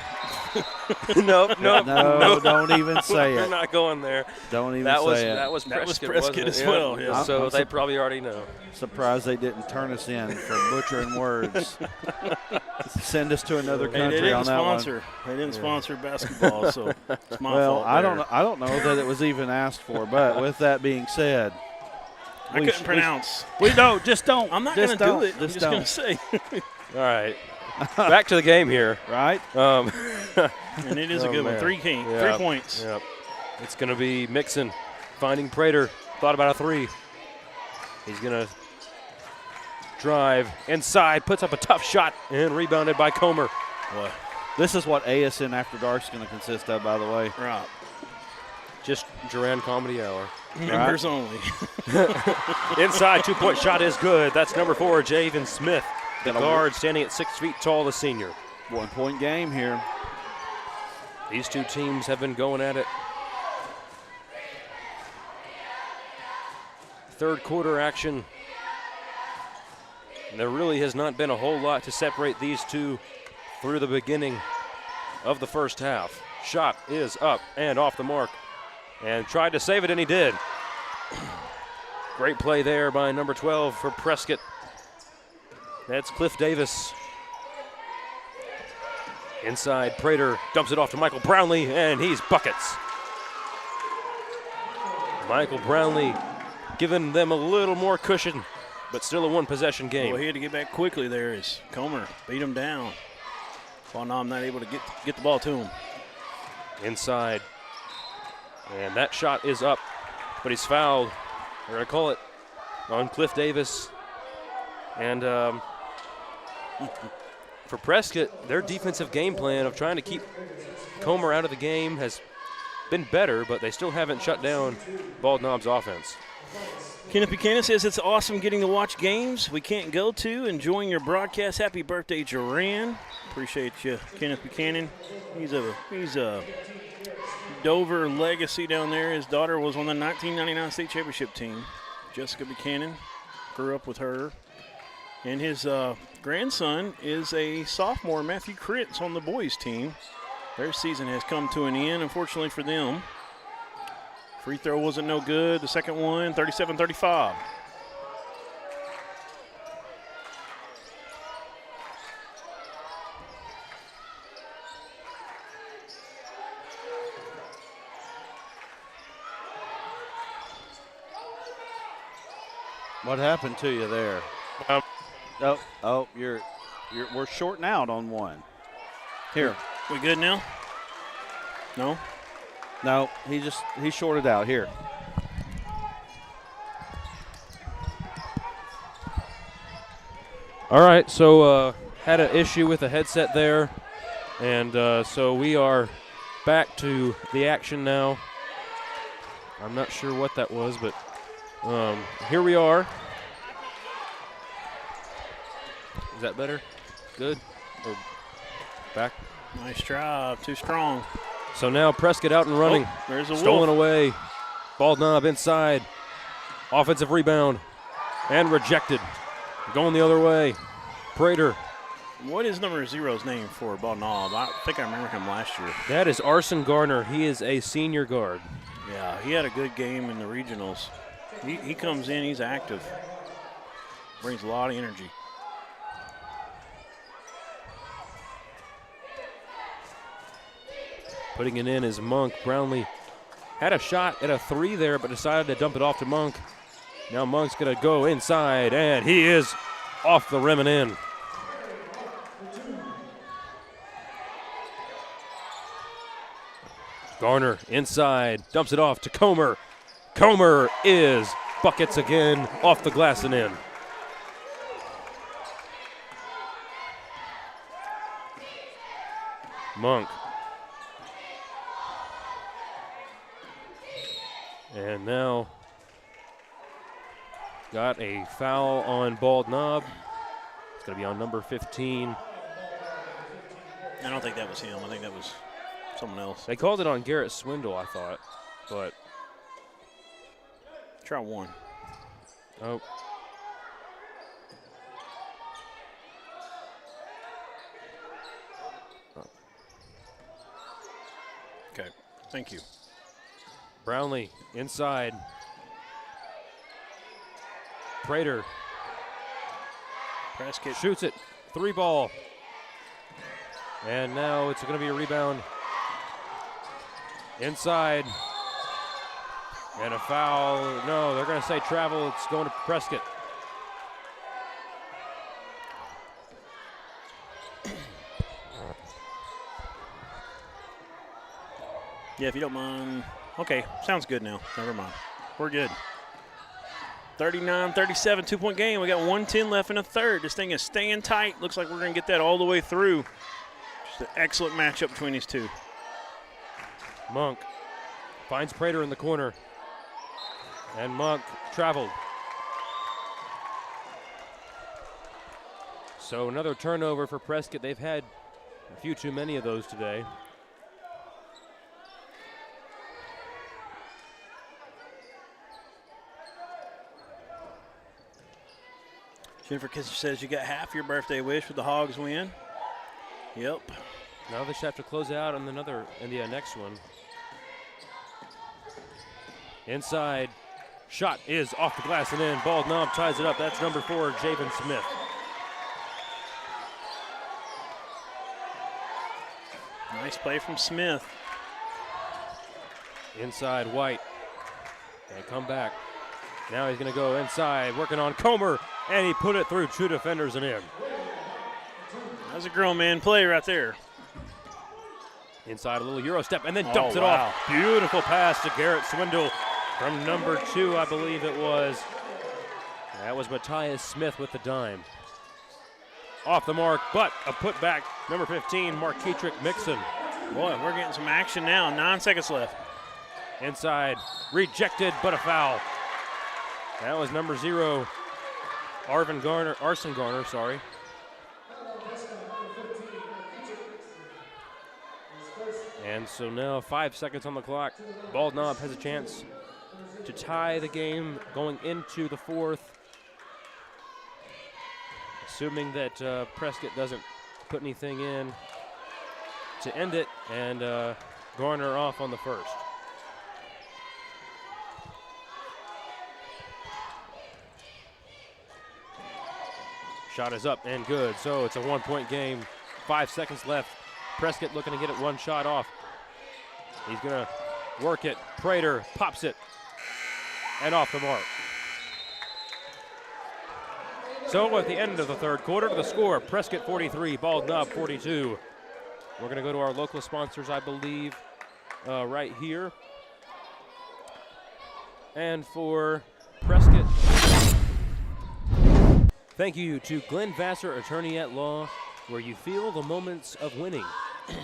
Nope. No, don't even say We're it. not going there. Don't even That was say it. that was That was Prescott, Prescott wasn't as it? well, Yeah. yeah. So I'm they probably already know. Surprised they didn't turn us in for butchering words. Send us to another Hey, country they didn't on that sponsor. one. They didn't sponsor basketball, so it's my Well, fault. I don't know that it was even asked for. But with that being said, I couldn't pronounce. We don't. Just don't. I'm not going to do it. I'm just going to say. All right. Back to the game here. Right. And it is a good one. 3 points. Yep. It's going to be Mixon finding Prater. Thought about a 3. He's going to drive inside, puts up a tough shot, and rebounded by Comer. Boy. This is what ASN After Dark is going to consist of, by the way. Right. Just Duran Comedy Hour. Members only. Inside 2-point shot is good. That's number 4, Javen Smith. The guard standing at 6 feet tall, the senior. 1-point game here. These two teams have been going at it. Third quarter action. And there really has not been a whole lot to separate these two through the beginning of the first half. Shot is up and off the mark. And tried to save it, and he did. Great play there by number 12 for Prescott. That's Cliff Davis. Inside, Prater dumps it off to Michael Brownlee, and he's buckets. Michael Brownlee giving them a little more cushion, but still a one-possession game. Well, he had to get back quickly there as Comer beat him down. Well, now I'm not able to get the ball to him. Inside. And that shot is up, but he's fouled. They're going to call it on Cliff Davis. And for Prescott, their defensive game plan of trying to keep Comer out of the game has been better, but they still haven't shut down Bald Knob's offense. Kenneth Buchanan says it's awesome getting to watch games we can't go to, enjoying your broadcast. Happy birthday, Duran. Appreciate you, Kenneth Buchanan. He's a Dover legacy down there. His daughter was on the 1999 state championship team. Jessica Buchanan, grew up with her. And his grandson is a sophomore, Matthew Kritz, on the boys team. Their season has come to an end, unfortunately for them. Free throw wasn't no good. The second one, 37-35. What happened to you there? We're shorting out on one. Here. We good now? No? No, he shorted out here. All right, so had an issue with the headset there, and so we are back to the action now. I'm not sure what that was, but here we are. Is that better? Good? Or back? Nice try, too strong. So now Prescott out and running. Oh, there's a stolen wolf. away. Bald Knob inside. Offensive rebound. And rejected. Going the other way. Prater. What is number 0's name for Bald Knob? I think I remember him last year. That is Arson Garner. He is a senior guard. Yeah, he had a good game in the regionals. He comes in, he's active. Brings a lot of energy. Putting it in is Monk. Brownlee had a shot at a 3 there, but decided to dump it off to Monk. Now Monk's going to go inside, and he is off the rim and in. Garner inside, dumps it off to Comer. Comer is buckets again, off the glass and in. Monk. And now got a foul on Bald Knob. It's going to be on number 15. I don't think that was him. I think that was someone else. They called it on Garrett Swindle, I thought, but. Try one. Oh. Okay, thank you. Brownlee inside. Prater Prescott shoots it. 3 ball. And now it's going to be a rebound. Inside. And a foul. No, they're going to say travel. It's going to Prescott. Yeah, if you don't mind. Okay, sounds good now. Never mind. We're good. 39-37, 2-point game. We got 1:10 left in the third. This thing is staying tight. Looks like we're going to get that all the way through. Just an excellent matchup between these two. Monk finds Prater in the corner. And Monk traveled. So another turnover for Prescott. They've had a few too many of those today. Jennifer Kisser says you got half your birthday wish with the Hogs win. Yep. Now they should have to close out on the next one. Inside. Shot is off the glass and in. Bald Knob ties it up. That's number 4, Javen Smith. Nice play from Smith. Inside, White. And come back. Now he's going to go inside, working on Comer, and he put it through 2 defenders and in. That was a grown man play right there. Inside, a little Euro step, and then dumps it off. Beautiful pass to Garrett Swindle from number 2, I believe it was. That was Matthias Smith with the dime. Off the mark, but a putback. Number 15, Marketrick Mixon. Boy, we're getting some action now. 9 seconds left. Inside, rejected, but a foul. That was number 0, Arson Garner, sorry. And so now 5 seconds on the clock. Bald Knob has a chance to tie the game going into the 4th. Assuming that Prescott doesn't put anything in to end it, and Garner off on the 1st. Shot is up and good, so it's a 1-point game. 5 seconds left. Prescott looking to get it 1 shot off. He's going to work it. Prater pops it, and off the mark. So at the end of the 3rd quarter, the score, Prescott 43, Bald Knob 42. We're going to go to our local sponsors, I believe, right here. And for Prescott, thank you to Glenn Vassar, attorney at law, where you feel the moments of winning.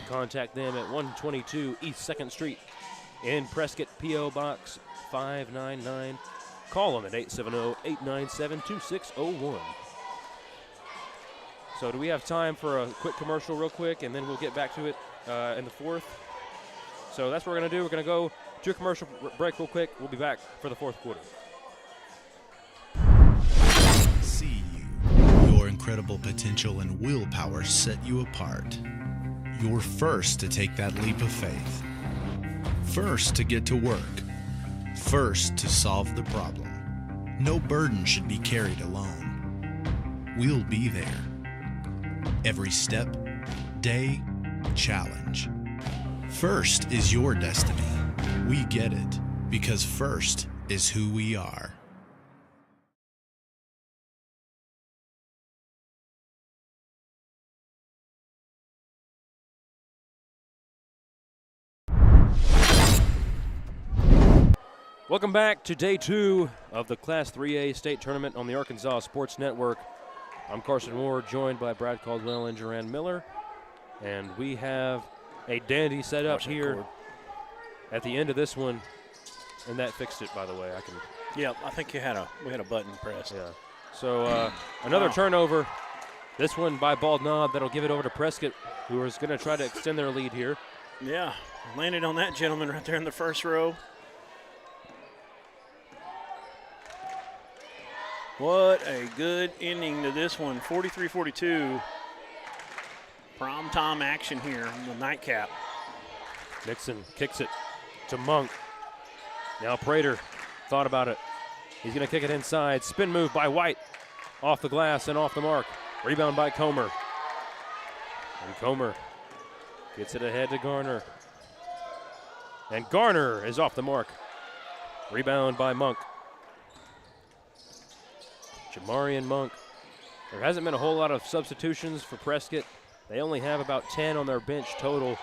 Contact them at 122 East 2nd Street in Prescott, P.O. Box 599. Call them at 870-897-2601. So do we have time for a quick commercial real quick, and then we'll get back to it in the 4th? So that's what we're going to do. We're going to go to a commercial break real quick. We'll be back for the 4th quarter. See you. Your incredible potential and willpower set you apart. You're first to take that leap of faith. First to get to work. First to solve the problem. No burden should be carried alone. We'll be there. Every step, day, challenge. First is your destiny. We get it because first is who we are. Welcome back to day 2 of the Class 3A state tournament on the Arkansas Sports Network. I'm Carson Moore, joined by Brad Caldwell and Joranne Miller. And we have a dandy set up here at the end of this one. And that fixed it, by the way. Yeah, I think we had a button pressed. Yeah. So another turnover. This one by Bald Knob. That'll give it over to Prescott, who is going to try to extend their lead here. Yeah, landed on that gentleman right there in the first row. What a good ending to this one, 43-42. Prime time action here in the nightcap. Nixon kicks it to Monk. Now Prater thought about it. He's going to kick it inside. Spin move by White. Off the glass and off the mark. Rebound by Comer. And Comer gets it ahead to Garner. And Garner is off the mark. Rebound by Monk. Jamarian Monk. There hasn't been a whole lot of substitutions for Prescott. They only have about 10 on their bench total.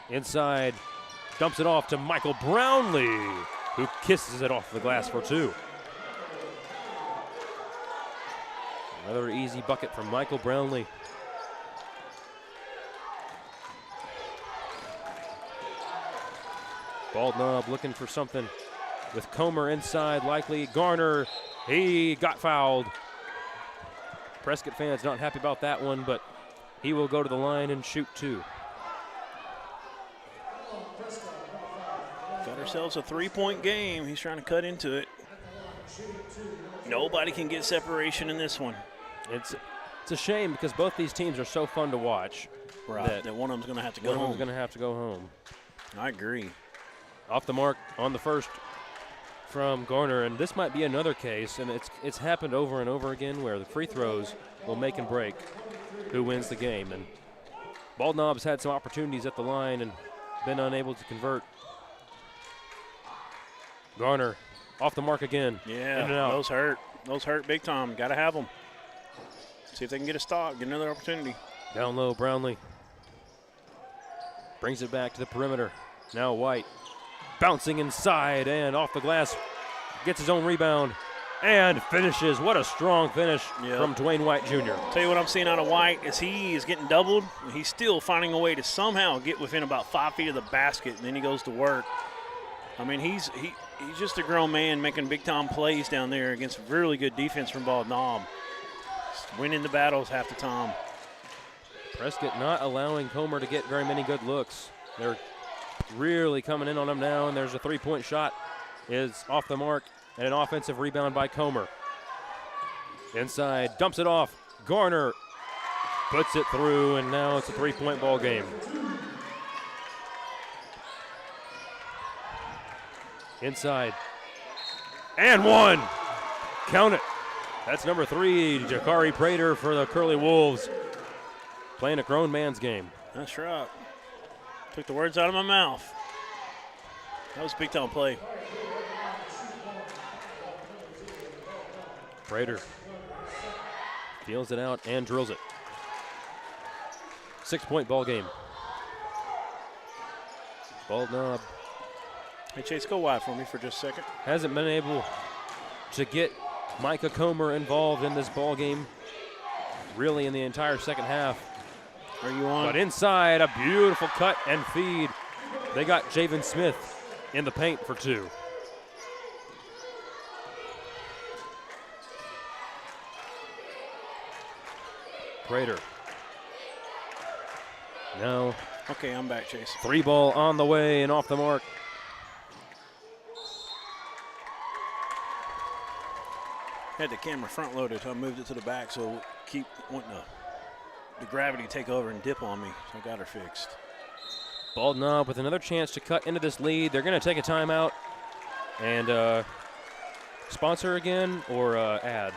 Inside, dumps it off to Michael Brownlee, who kisses it off the glass for 2. Another easy bucket from Michael Brownlee. Baldnob looking for something with Comer inside, likely. Garner, he got fouled. Prescott fans not happy about that one, but he will go to the line and shoot 2. Got ourselves a 3-point game. He's trying to cut into it. Nobody can get separation in this one. It's a shame because both these teams are so fun to watch. Right. That one of them's going to have to go home. One of them's going to have to go home. I agree. Off the mark on the first from Garner, and this might be another case, and it's happened over and over again where the free throws will make and break who wins the game. And Baldnob's had some opportunities at the line and been unable to convert. Garner off the mark again. Yeah, in and out. Those hurt. Those hurt big time. Got to have them. See if they can get a stop, get another opportunity. Down low, Brownlee brings it back to the perimeter. Now White bouncing inside and off the glass, gets his own rebound and finishes. What a strong finish from Dwayne White Jr. Tell you what I'm seeing out of White is he is getting doubled. He's still finding a way to somehow get within about 5 feet of the basket, and then he goes to work. I mean, he's just a grown man making big-time plays down there against really good defense from Baldnob. Winning the battles half the time. Prescott not allowing Comer to get very many good looks. They're really coming in on him now, and there's a 3-point shot. Is off the mark, and an offensive rebound by Comer. Inside, dumps it off. Garner puts it through, and now it's a 3-point ball game. Inside, and 1. Count it. That's number 3, Jakari Prater for the Curly Wolves. Playing a grown man's game. That's right. Took the words out of my mouth. That was a big-time play. Prater feels it out and drills it. 6-point ball game. Baldnob. Hey, Chase, go wide for me for just a second. Hasn't been able to get Micah Comer involved in this ball game really in the entire second half. Are you on? But inside, a beautiful cut and feed. They got Javen Smith in the paint for 2. Prater. Now. Okay, I'm back, Chase. 3 ball on the way and off the mark. Had the camera front loaded, so I moved it to the back so keep wanting the gravity take over and dip on me. So I got her fixed. Baldnob with another chance to cut into this lead. They're going to take a timeout and sponsor again or ad.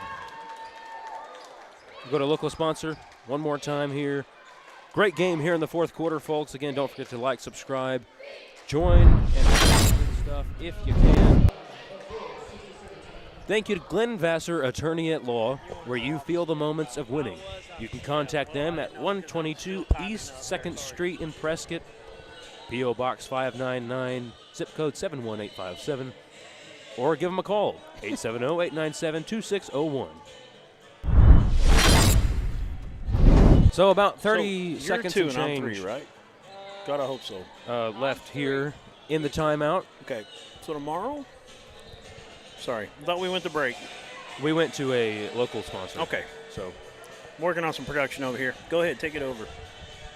Go to local sponsor one more time here. Great game here in the fourth quarter, folks. Again, don't forget to like, subscribe, join, and stuff if you can. Thank you to Glenn Vassar, attorney at law, where you feel the moments of winning. You can contact them at 122 East 2nd Street in Prescott, P.O. Box 599, zip code 71857, or give them a call, 870-897-2601. So about 30 seconds you're 2 and change. I'm 3, right? God, I hope so. Left here in the timeout. Okay, so tomorrow? Sorry, I thought we went to break. We went to a local sponsor. Okay. So, I'm working on some production over here. Go ahead, take it over.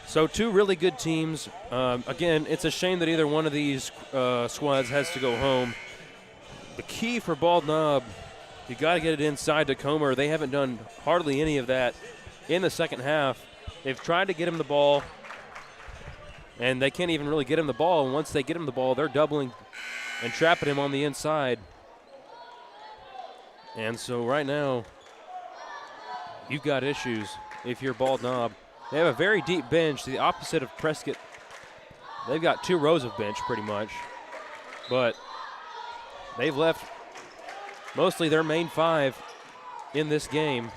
So 2 really good teams. Again, it's a shame that either one of these squads has to go home. The key for Baldnob, you got to get it inside to Comer. They haven't done hardly any of that in the second half. They've tried to get him the ball and they can't even really get him the ball. And once they get him the ball, they're doubling and trapping him on the inside. And so right now, you've got issues if you're Bald Knob. They have a very deep bench, the opposite of Prescott. They've got 2 rows of bench pretty much, but they've left mostly their main 5 in this game.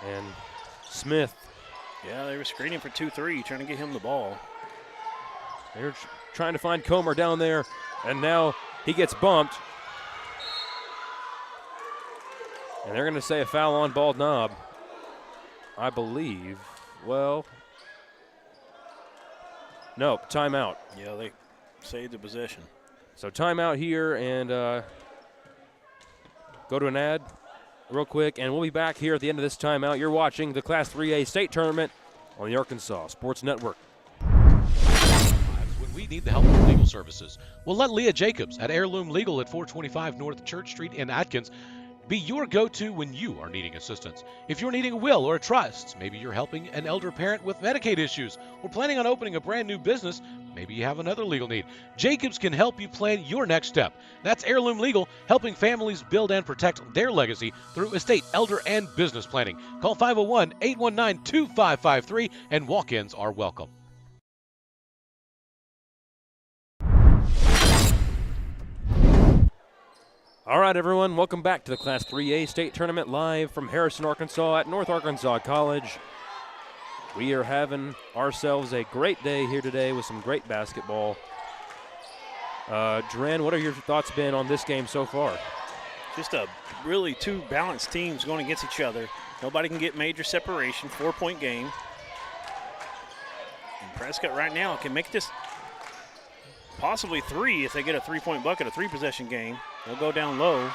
And Smith. Yeah, they were screening for 2-3, trying to get him the ball. They're trying to find Comer down there, and now he gets bumped. And they're going to say a foul on Bald Knob, I believe. Well, no, timeout. Yeah, they saved the possession. So timeout here, and go to an ad real quick, and we'll be back here at the end of this timeout. You're watching the Class 3A state tournament on the Arkansas Sports Network. When we need the help of legal services, well, let Leah Jacobs at Heirloom Legal at 425 North Church Street in Atkins be your go-to when you are needing assistance. If you're needing a will or a trust, maybe you're helping an elder parent with Medicaid issues, or planning on opening a brand new business, maybe you have another legal need. Jacobs can help you plan your next step. That's Heirloom Legal, helping families build and protect their legacy through estate, elder, and business planning. Call 501-819-2553, and walk-ins are welcome. All right, everyone, welcome back to the Class 3A State Tournament live from Harrison, Arkansas at North Arkansas College. We are having ourselves a great day here today with some great basketball. Dren, what are your thoughts been on this game so far? Just a really 2 balanced teams going against each other. Nobody can get major separation, 4-point game. And Prescott right now can make this possibly 3 if they get a 3-point bucket, a 3-possession game. They'll go down low.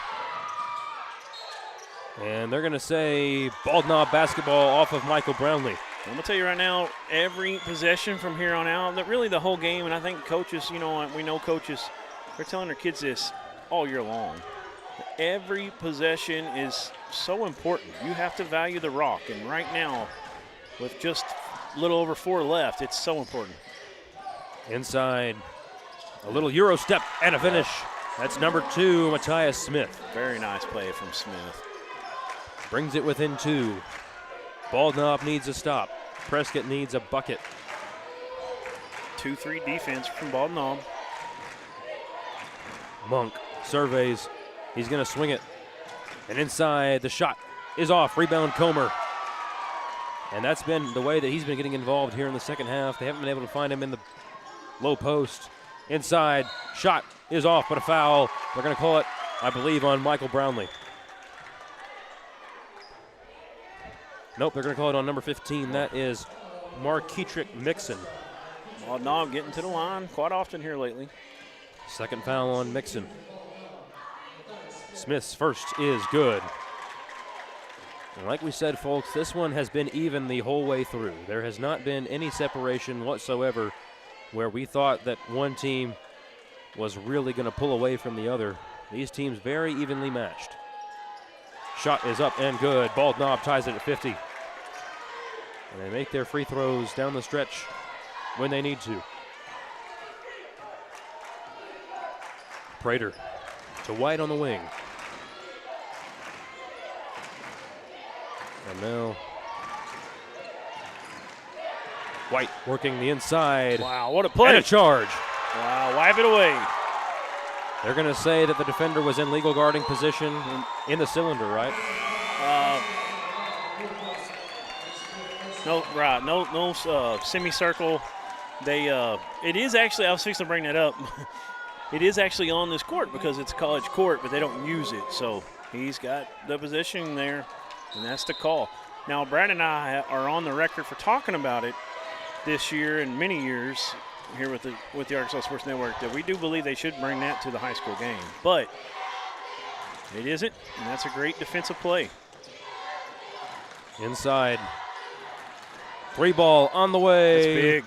And they're going to say Bald Knob basketball off of Michael Brownlee. I'm going to tell you right now, every possession from here on out, that really the whole game, and I think coaches, we know coaches, they're telling their kids this all year long. Every possession is so important. You have to value the rock, and right now, with just a little over 4 left, it's so important. Inside, a little Euro step and a finish. That's number 2, Matthias Smith. Very nice play from Smith. Brings it within 2. Bald Knob needs a stop. Prescott needs a bucket. 2-3 defense from Bald Knob. Monk surveys. He's going to swing it. And inside, the shot is off. Rebound Comer. And that's been the way that he's been getting involved here in the second half. They haven't been able to find him in the low post. Inside, shot is off, but a foul. They're going to call it, I believe, on Michael Brownlee. Nope, they're going to call it on number 15. That is Marketrick Mixon. Bald Knob getting to the line quite often here lately. Second foul on Mixon. Smith's first is good. And like we said, folks, this one has been even the whole way through. There has not been any separation whatsoever where we thought that one team was really going to pull away from the other. These teams very evenly matched. Shot is up and good. Bald Knob ties it at 50. And they make their free throws down the stretch when they need to. Prater to White on the wing. And now White working the inside. Wow, what a play. And a charge. Wow, wipe it away. They're going to say that the defender was in legal guarding position in the cylinder, right? No semicircle. It is actually, I was fixing to bring that up. It is actually on this court because it's a college court, but they don't use it. So he's got the position there, and that's the call. Now, Brad and I are on the record for talking about it this year and many years here with the Arkansas Sports Network that we do believe they should bring that to the high school game. But it isn't, and that's a great defensive play. Inside. 3 ball on the way. That's big.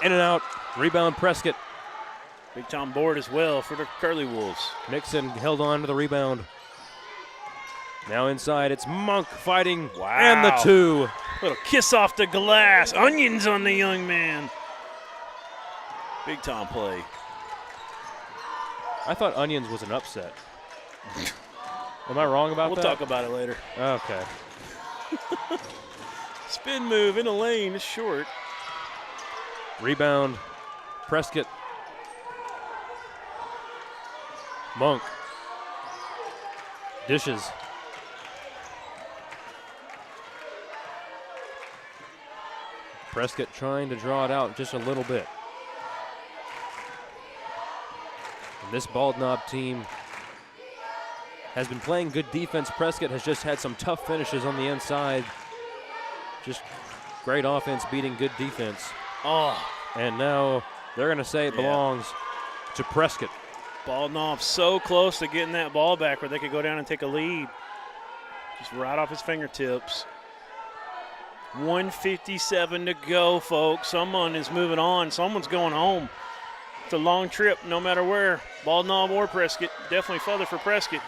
In and out. Rebound Prescott. Big time board as well for the Curly Wolves. Nixon held on to the rebound. Now inside, it's Monk fighting. Wow. And the 2. Little kiss off the glass. Onions on the young man. Big time play. I thought Onions was an upset. Am I wrong about that? We'll talk about it later. Okay. Spin move in a lane is short. Rebound, Prescott. Monk. Dishes. Prescott trying to draw it out just a little bit. And this Bald Knob team has been playing good defense. Prescott has just had some tough finishes on the inside. Just great offense beating good defense. Oh. And now they're going to say it belongs to Prescott. Bald Knob so close to getting that ball back where they could go down and take a lead. Just right off his fingertips. 1:57 to go, folks. Someone is moving on. Someone's going home. It's a long trip no matter where. Bald Knob or Prescott. Definitely further for Prescott.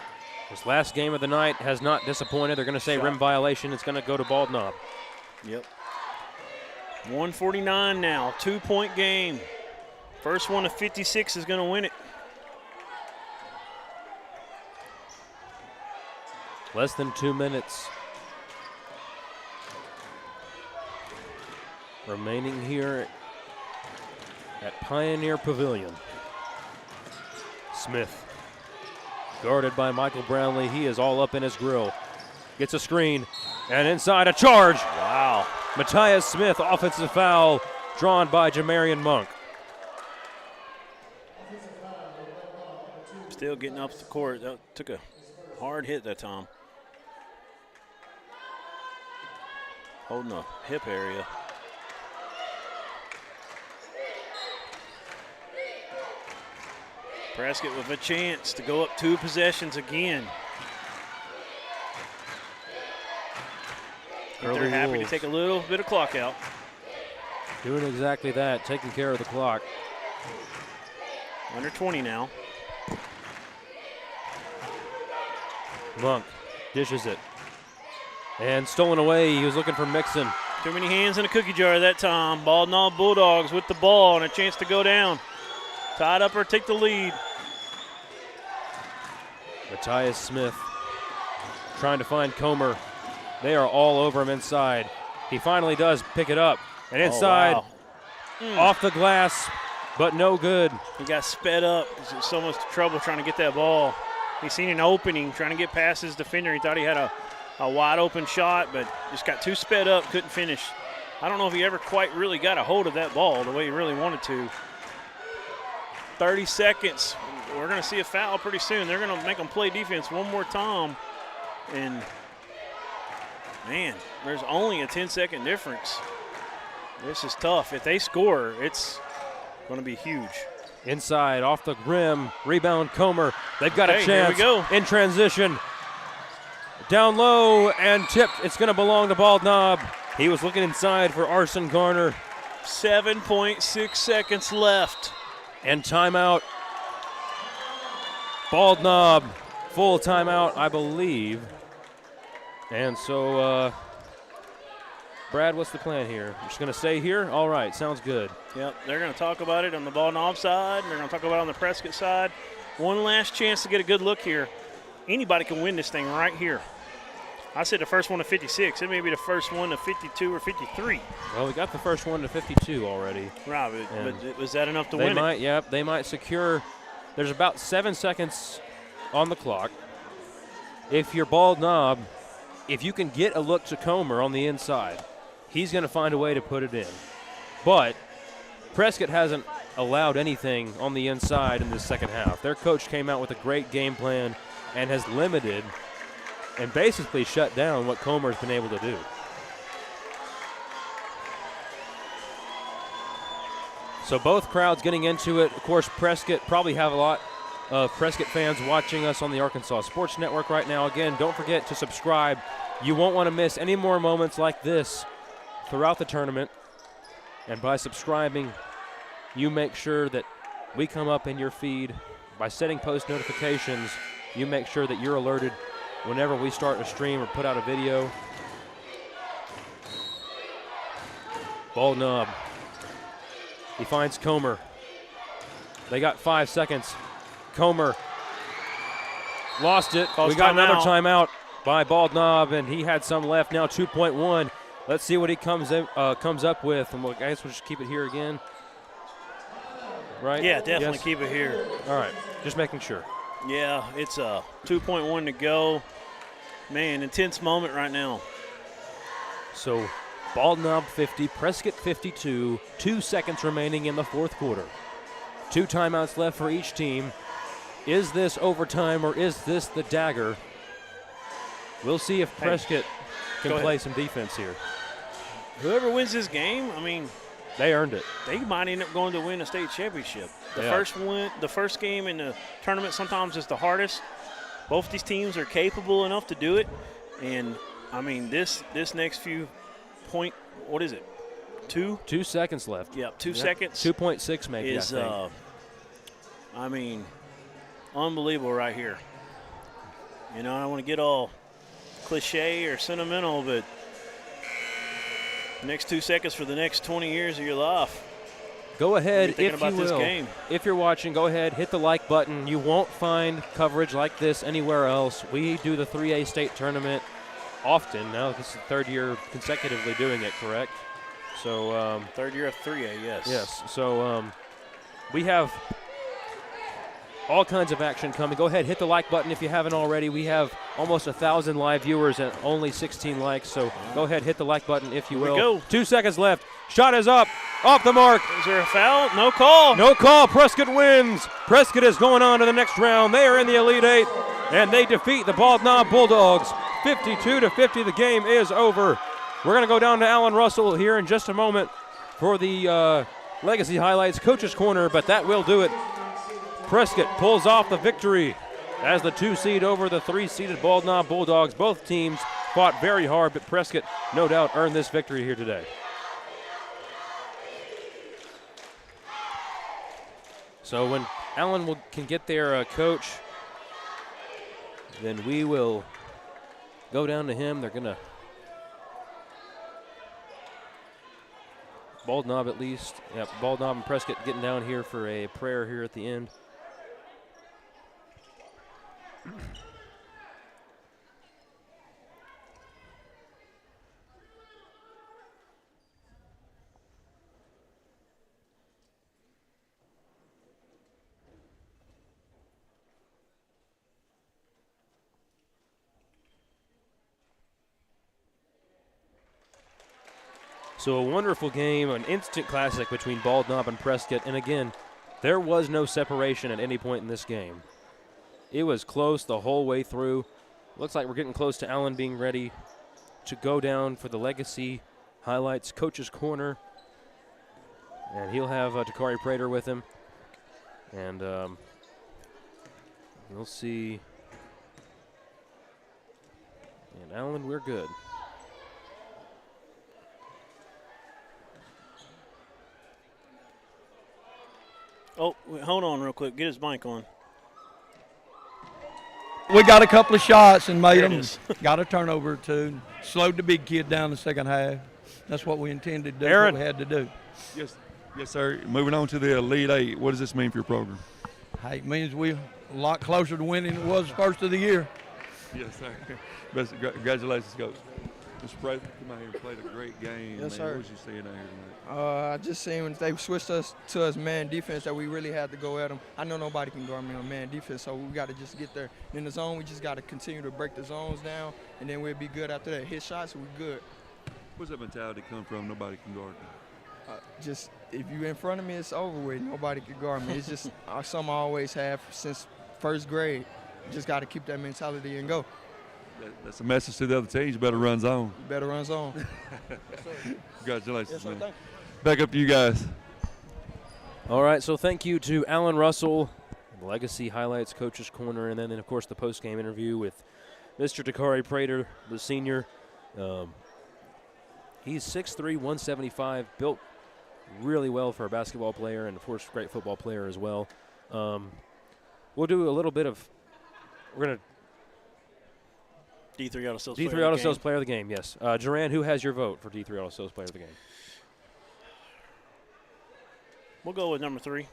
This last game of the night has not disappointed. They're going to say rim violation. It's going to go to Bald Knob. Yep. 149 now. 2-point game. First one of 56 is going to win it. Less than 2 minutes remaining here at Pioneer Pavilion. Smith guarded by Michael Brownlee. He is all up in his grill. Gets a screen and inside a charge. Wow. Matthias Smith, offensive foul drawn by Jamarian Monk. Still getting up the court. That took a hard hit that time. Holding the hip area. Prescott with a chance to go up 2 possessions again. They're happy to take a little bit of clock out. Doing exactly that, taking care of the clock. Under 20 now. Monk dishes it. And stolen away. He was looking for Mixon. Too many hands in a cookie jar that time. Bald Knob Bulldogs with the ball and a chance to go down. Tied up or take the lead. Matthias Smith trying to find Comer. They are all over him inside. He finally does pick it up. And inside, off the glass, but no good. He got sped up. He's so much trouble trying to get that ball. He's seen an opening, trying to get past his defender. He thought he had a wide open shot, but just got too sped up, couldn't finish. I don't know if he ever quite really got a hold of that ball the way he really wanted to. 30 seconds. We're going to see a foul pretty soon. They're going to make them play defense one more time. And, man, there's only a 10-second difference. This is tough. If they score, it's going to be huge. Inside, off the rim, rebound Comer. They've got a chance here we go. in transition. Down low and tipped. It's going to belong to Bald Knob. He was looking inside for Arson Garner. 7.6 seconds left. And timeout. Bald Knob, full timeout, I believe. And so, Brad, what's the plan here? Just going to stay here? All right, sounds good. Yep, they're going to talk about it on the Bald Knob side. And they're going to talk about it on the Prescott side. One last chance to get a good look here. Anybody can win this thing right here. I said the first one to 56. It may be the first one to 52 or 53. Well, we got the first one to 52 already. Right, but was that enough to win it? Yep, they might secure. There's about 7 seconds on the clock. If you're Bald Knob, if you can get a look to Comer on the inside, he's going to find a way to put it in. But Prescott hasn't allowed anything on the inside in the second half. Their coach came out with a great game plan and has limited and basically shut down what Comer's been able to do. So both crowds getting into it. Of course, Prescott probably have a lot of Prescott fans watching us on the Arkansas Sports Network right now. Again, don't forget to subscribe. You won't want to miss any more moments like this throughout the tournament. And by subscribing, you make sure that we come up in your feed. By setting post notifications, you make sure that you're alerted whenever we start a stream or put out a video. Ball knob. He finds Comer. They got 5 seconds. Comer lost it. We got another timeout by Bald Knob, and he had some left. Now 2.1. Let's see what he comes up with. And I guess we'll just keep it here again. Right? Yeah, definitely keep it here. All right, just making sure. Yeah, it's 2.1 to go. Man, intense moment right now. So Bald Knob 50, Prescott 52, 2 seconds remaining in the fourth quarter. 2 timeouts left for each team. Is this overtime or is this the dagger? We'll see if Prescott can play some defense here. Whoever wins this game, I mean, they earned it. They might end up going to win a state championship. The first game in the tournament sometimes is the hardest. Both these teams are capable enough to do it, and I mean this next few what is it? 2 seconds left. Yep, 2 seconds. 2.6 maybe. Is I mean, unbelievable right here. You know, I don't want to get all cliche or sentimental, but the next 2 seconds for the next 20 years of your life. Go ahead, if you about this will. Game. If you're watching, go ahead, hit the like button. You won't find coverage like this anywhere else. We do the 3A state tournament often. Now this is the 3rd year consecutively doing it, correct? So 3rd year of 3A, yes. Yes. So we have all kinds of action coming. Go ahead, hit the like button if you haven't already. We have almost 1,000 live viewers and only 16 likes. So go ahead, hit the like button if you will. Here we go. 2 seconds left. Shot is up. Off the mark. Is there a foul? No call. No call. Prescott wins. Prescott is going on to the next round. They are in the Elite Eight, and they defeat the Bald Knob Bulldogs 52-50. The game is over. We're going to go down to Alan Russell here in just a moment for the Legacy Highlights Coach's Corner, but that will do it. Prescott pulls off the victory as the 2 seed over the 3-seeded Bald Knob Bulldogs. Both teams fought very hard, but Prescott no doubt earned this victory here today. So when Allen can get their coach, then we will go down to him. They're going to Bald Knob at least. Yep, Bald Knob and Prescott getting down here for a prayer here at the end. So a wonderful game, an instant classic between Bald Knob and Prescott. And again, there was no separation at any point in this game. It was close the whole way through. Looks like we're getting close to Allen being ready to go down for the Legacy Highlights Coach's Corner. And he'll have Takari Prater with him. And we'll see. And Allen, we're good. Oh, wait, hold on real quick. Get his mic on. We got a couple of shots and made them. Got a turnover or two. Slowed the big kid down the second half. That's what we intended to do. Aaron. What we had to do. Yes, sir. Moving on to the Elite Eight, what does this mean for your program? Hey, it means we're a lot closer to winning than it was first of the year. Yes, sir. Congratulations, Coach. Mr. Prescott, come out here and played a great game. Yes, sir. What was you seeing out here tonight? I just seen when they switched us to man defense that we really had to go at them. I know nobody can guard me on man defense, so we got to just get there. And in the zone, we just got to continue to break the zones down, and then we'll be good after that. Hit shots, we're good. Where's that mentality come from? Nobody can guard you. Just if you're in front of me, it's over with. Nobody can guard me. It's just something I always have since first grade. Just got to keep that mentality and go. That's a message to the other teams. You better run zone. You better run zone. Congratulations, yes, sir, man. thank you. Back up to you guys. All right, so thank you to Alan Russell, Legacy Highlights Coach's Corner, and then, of course, the post-game interview with Mr. Takari Prater, the senior. He's 6'3", 175, built really well for a basketball player and, of course, great football player as well. We'll do a little bit of – we're going to D3 Auto Sales. D3 Auto Sales Player of the Game. Yes. Duran, who has your vote for D3 Auto Sales Player of the Game? We'll go with number 3.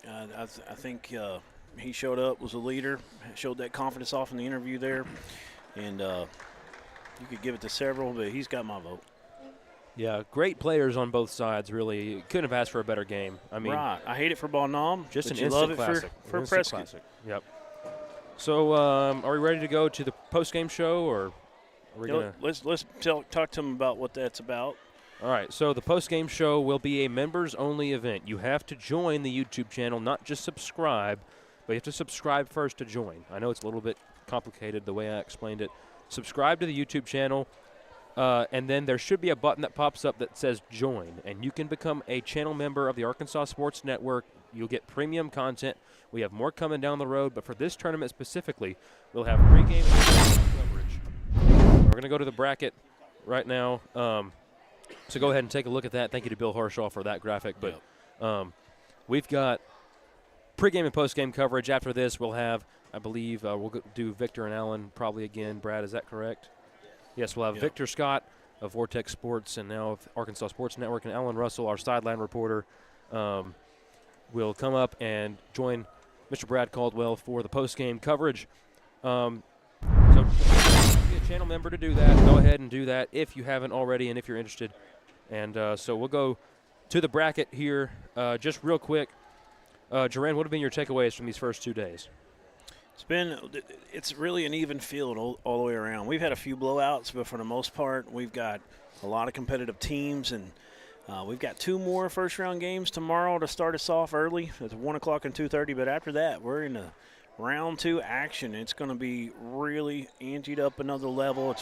I think he showed up, was a leader, showed that confidence off in the interview there, and you could give it to several, but he's got my vote. Yeah, great players on both sides, really. Couldn't have asked for a better game. I mean, right. I hate it for Bonhomme. Just an you instant love classic. It for instant Prescott. Classic. Yep. So, are we ready to go to the post-game show, or are we gonna? Let's talk to him about what that's about. All right. So the post-game show will be a members-only event. You have to join the YouTube channel, not just subscribe, but you have to subscribe first to join. I know it's a little bit complicated the way I explained it. Subscribe to the YouTube channel. And then there should be a button that pops up that says join, and you can become a channel member of the Arkansas Sports Network. You'll get premium content. We have more coming down the road, but for this tournament specifically, we'll have pregame coverage. We're going to go to the bracket right now. So go ahead and take a look at that. Thank you to Bill Harshaw for that graphic. But we've got pregame and postgame coverage. After this, we'll have, I believe, we'll do Victor and Allen probably again. Brad, is that correct? Yes, we'll have Victor Scott of Vortex Sports and now of Arkansas Sports Network, and Alan Russell, our sideline reporter, will come up and join Mr. Brad Caldwell for the post-game coverage. So be a channel member to do that. Go ahead and do that if you haven't already and if you're interested. And so we'll go to the bracket here just real quick. Duran, what have been your takeaways from these first 2 days? It's really an even field all the way around. We've had a few blowouts, but for the most part, we've got a lot of competitive teams, and we've got 2 more first-round games tomorrow to start us off early. It's 1 o'clock and 2:30, but after that, we're in the round 2 action. It's going to be really anteed up another level.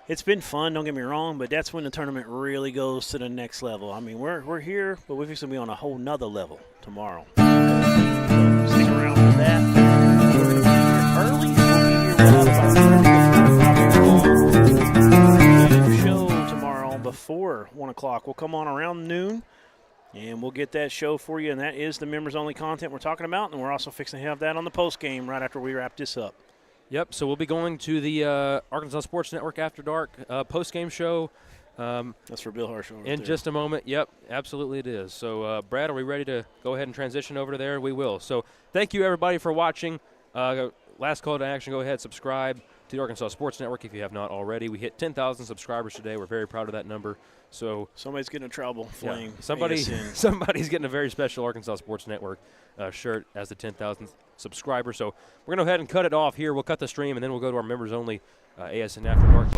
It's been fun, don't get me wrong, but that's when the tournament really goes to the next level. I mean, we're here, but we're going to be on a whole nother level tomorrow. So stick around for that. Early, we'll be here show tomorrow before 1 o'clock. We'll come on around noon, and we'll get that show for you, and that is the members-only content we're talking about, and we're also fixing to have that on the post-game right after we wrap this up. Yep, so we'll be going to the Arkansas Sports Network After Dark post-game show. That's for Bill Harshaw. In just a moment. Yep, absolutely it is. So, Brad, are we ready to go ahead and transition over to there? We will. So thank you, everybody, for watching. Last call to action, go ahead, subscribe to the Arkansas Sports Network if you have not already. We hit 10,000 subscribers today. We're very proud of that number. So somebody's getting in trouble flying. Yeah, somebody's getting a very special Arkansas Sports Network shirt as the 10,000th subscriber. So we're going to go ahead and cut it off here. We'll cut the stream, and then we'll go to our members-only ASN After Dark.